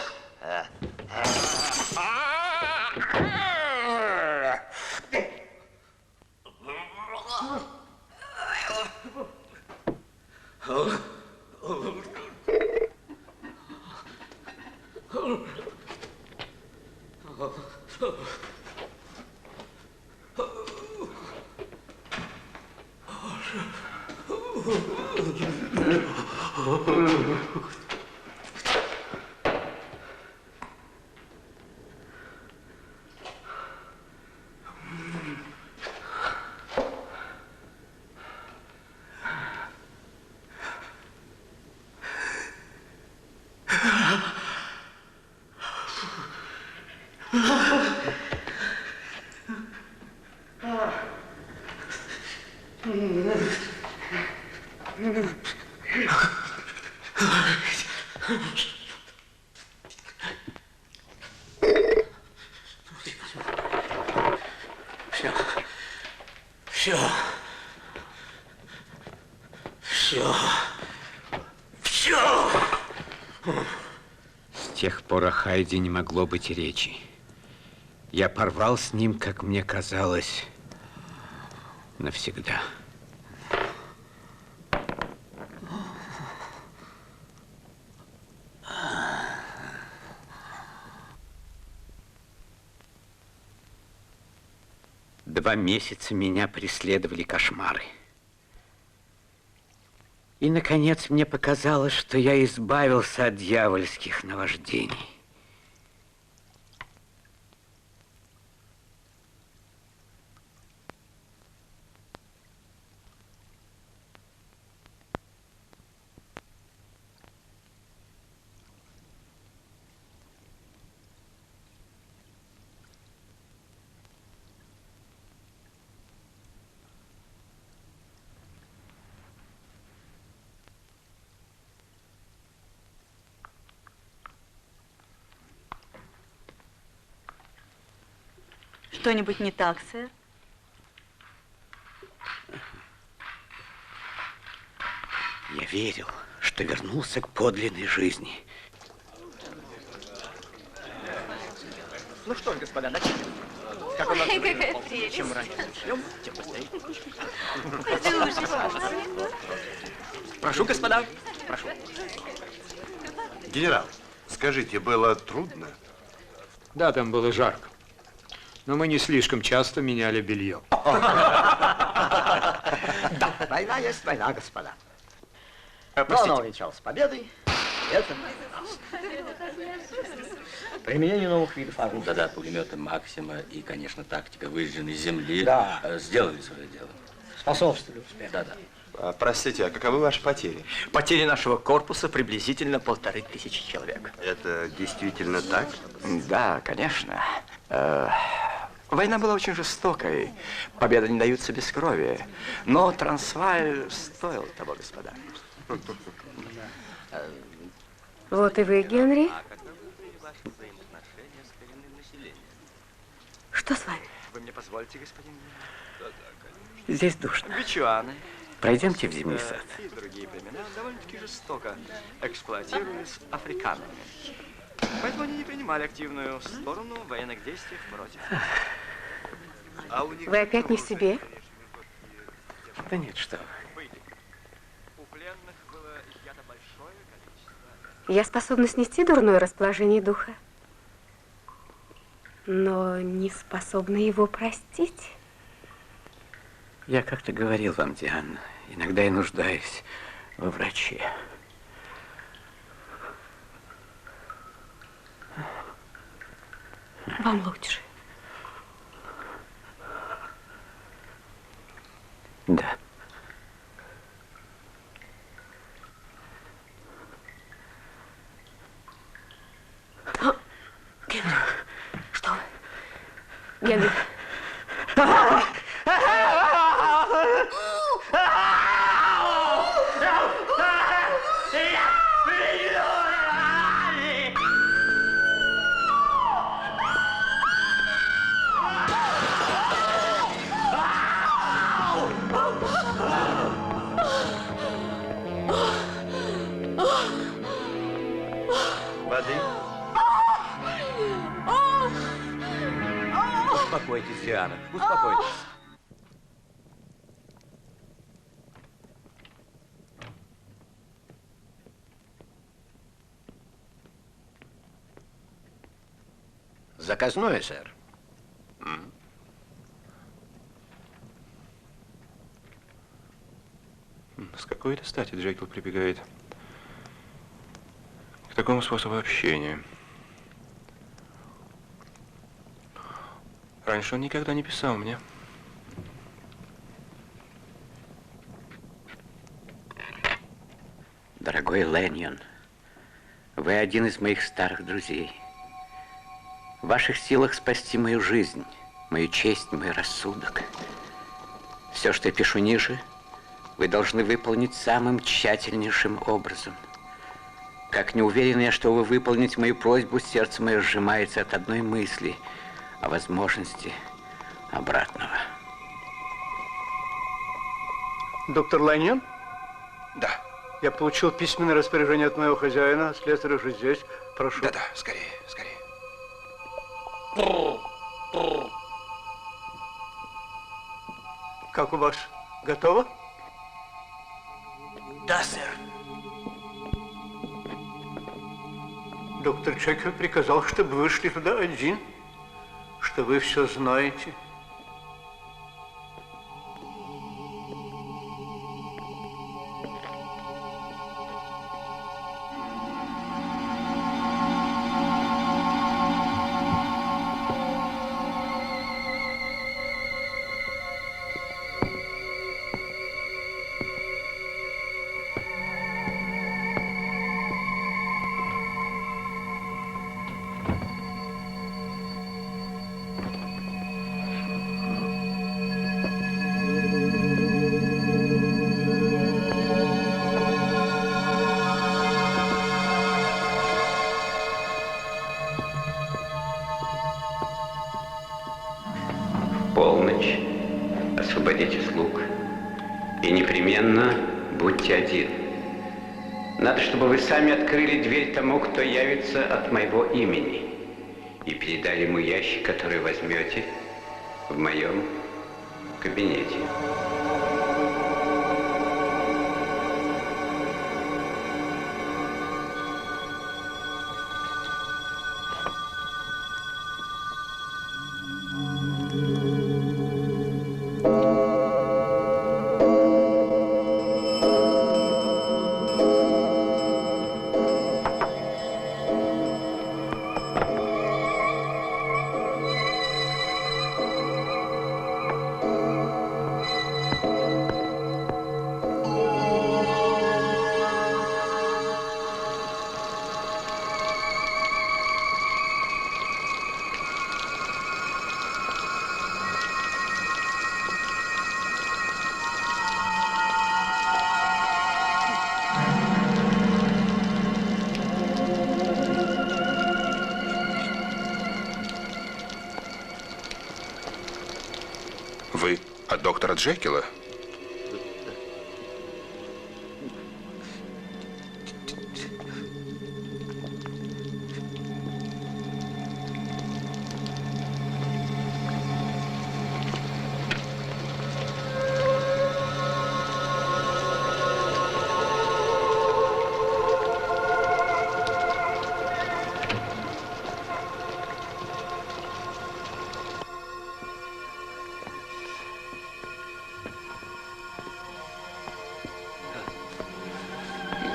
Все. Все. Все. Все. С тех пор о Хайде не могло быть и речи. Я порвал с ним, как мне казалось, навсегда. Два месяца меня преследовали кошмары. И, наконец, мне показалось, что я избавился от дьявольских наваждений. Что-нибудь не так, сэр? Я верил, что вернулся к подлинной жизни. Ну что ж, господа, начнем. Как у нас Ой, время? какая прелесть. Чем раньше начнем, тем быстрее. Прошу, господа, прошу. Генерал, скажите, было трудно? Да, там было жарко. Но мы не слишком часто меняли белье. Да, война есть война, господа. Но она увенчалась с победой. Это применение новых видов оружия. Да-да, пулеметы Максима и, конечно, тактика выжженной земли сделали свое дело. Способствовали успеху. Да-да. Простите, а каковы ваши потери? Потери нашего корпуса приблизительно 1500 человек. Это действительно так? Да, конечно. Война была очень жестокой. Победы не даются без крови. Но Трансвааль стоил того, господа. Вот и вы, Генри. Что с вами? Вы мне позволите, господин? Здесь душно. Бичуаны. Пройдемте в зимний сад. И другие племена довольно-таки жестоко эксплуатировались африканами. Поэтому они не принимали активную сторону в военных действиях против. Вы опять не в себе? Да нет, что вы. У пленных было изъято большое количество. Я способна снести дурное расположение духа, но не способна его простить. Я как-то говорил вам, Диана, иногда я нуждаюсь во враче. Вам лучше. Да. Генри, что вы? Генри. Воды. Успокойтесь, Диана, успокойтесь. Заказное, сэр. С какой-то стати Джекил прибегает к такому способу общения. Раньше он никогда не писал мне. Дорогой Лэньон, вы один из моих старых друзей. В ваших силах спасти мою жизнь, мою честь, мой рассудок. Все, что я пишу ниже, вы должны выполнить самым тщательнейшим образом. Как не уверен я, что вы выполните мою просьбу, сердце мое сжимается от одной мысли о возможности обратного. Доктор Лайнен? Да. Я получил письменное распоряжение от моего хозяина. Слесарь уже здесь. Прошу. Да-да, скорее, скорее. Как у вас? Готово? Да, сэр. Доктор Джекил приказал, чтобы вы шли туда один, что вы все знаете. Полночь, освободите слуг и непременно будьте один. Надо, чтобы вы сами открыли дверь тому, кто явится от моего имени, и передали ему ящик, который возьмете в моем кабинете. Вы от доктора Джекила?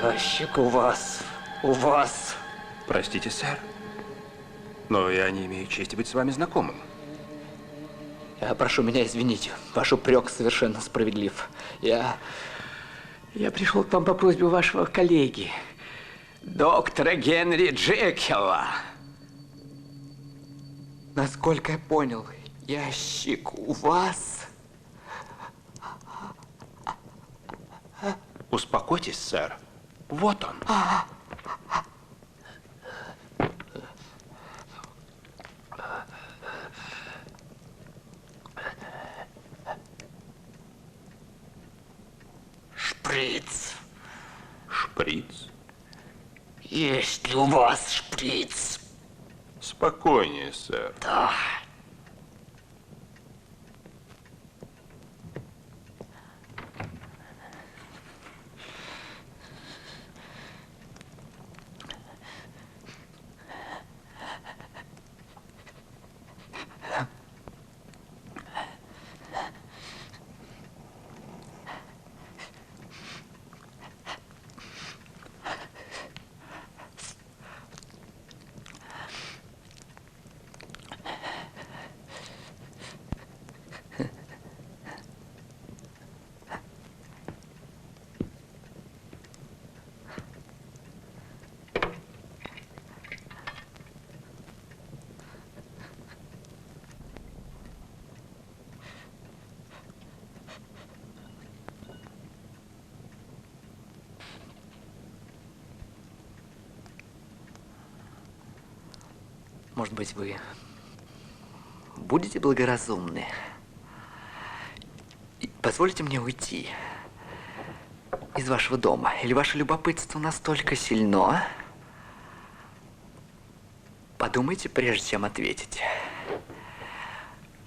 Ящик у вас. Простите, сэр, но я не имею чести быть с вами знакомым. Я прошу меня извинить. Ваш упрек совершенно справедлив. Я пришел к вам по просьбе вашего коллеги, доктора Генри Джекила. Насколько я понял, ящик у вас? Успокойтесь, сэр. Вот он. Шприц. Шприц? Есть ли у вас шприц? Спокойнее, сэр. Да. Может быть, вы будете благоразумны и позволите мне уйти из вашего дома? Или ваше любопытство настолько сильно? Подумайте, прежде чем ответить.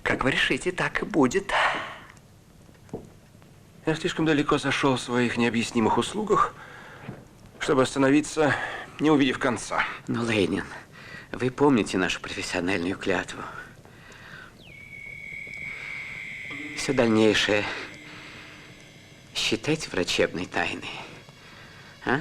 Как вы решите, так и будет. Я слишком далеко зашел в своих необъяснимых услугах, чтобы остановиться, не увидев конца. Но, Ленин, вы помните нашу профессиональную клятву. Все дальнейшее считайте врачебной тайной. А?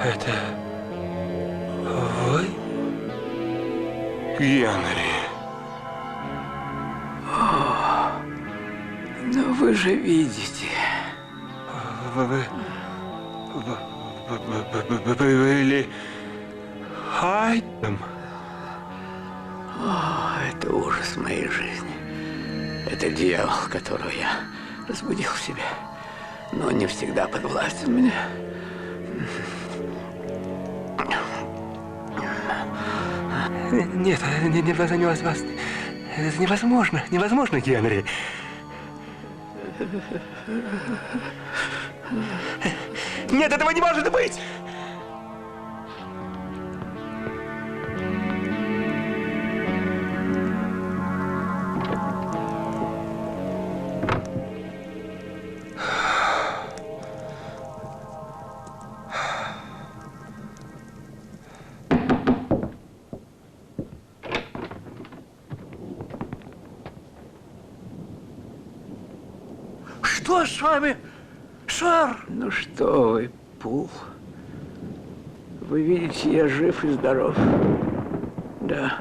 Это вы, Генри? Но вы же видите. Вы были Хайдом? О, это ужас моей жизни. Это дьявол, которого я разбудил в себе. Но он не всегда подвластен мне. Нет, невозможно, невозможно, Генри. Нет, этого не может быть! Что с вами, сэр? Ну что вы, Пул? Вы видите, я жив и здоров. Да.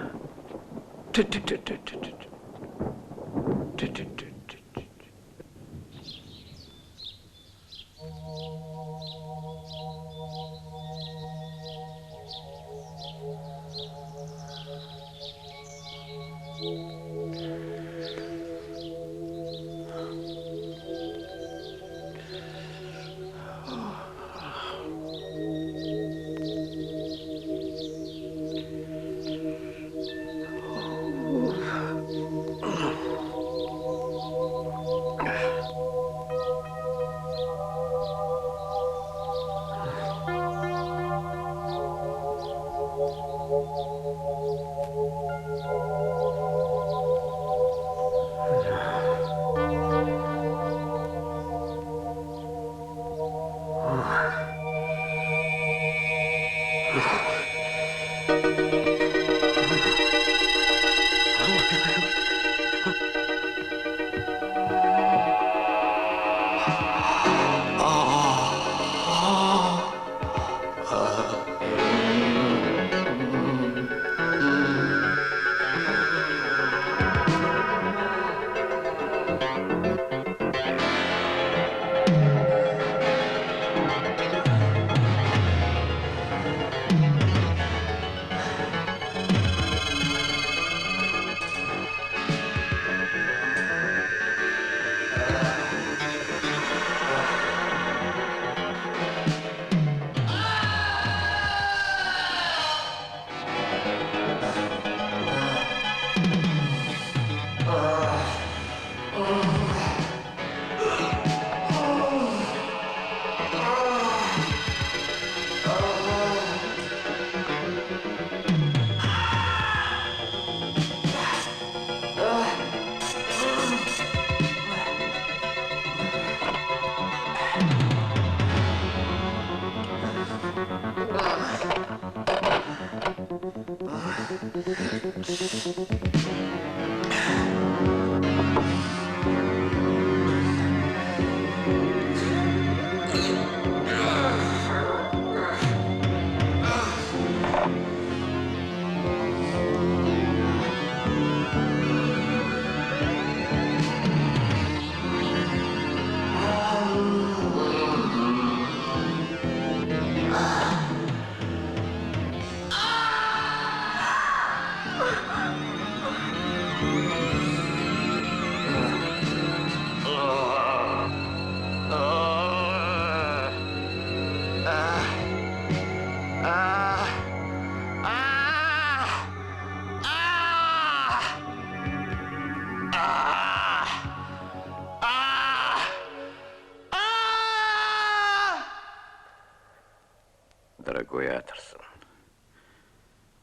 Дорогой Атерсон,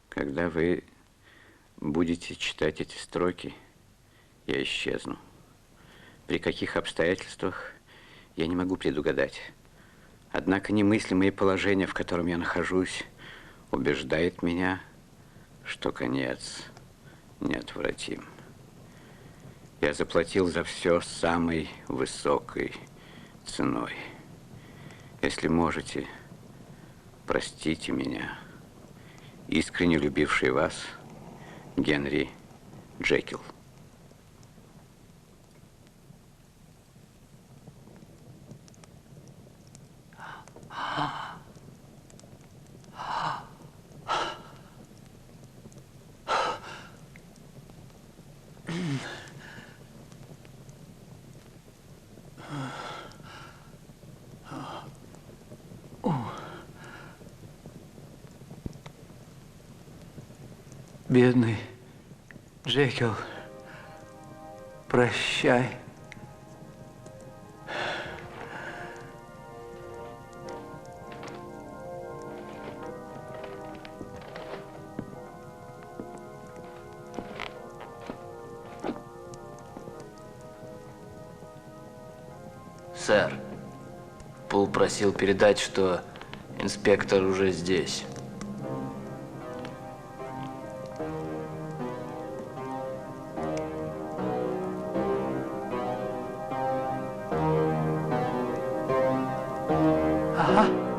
когда вы будете читать эти строки, я исчезну. При каких обстоятельствах, я не могу предугадать. Однако немыслимое положение, в котором я нахожусь, убеждает меня, что конец неотвратим. Я заплатил за все самой высокой ценой. Если можете, простите меня, искренне любивший вас Генри Джекил. Бедный Джекил, прощай. Сэр, Пул просил передать, что инспектор уже здесь. Ага.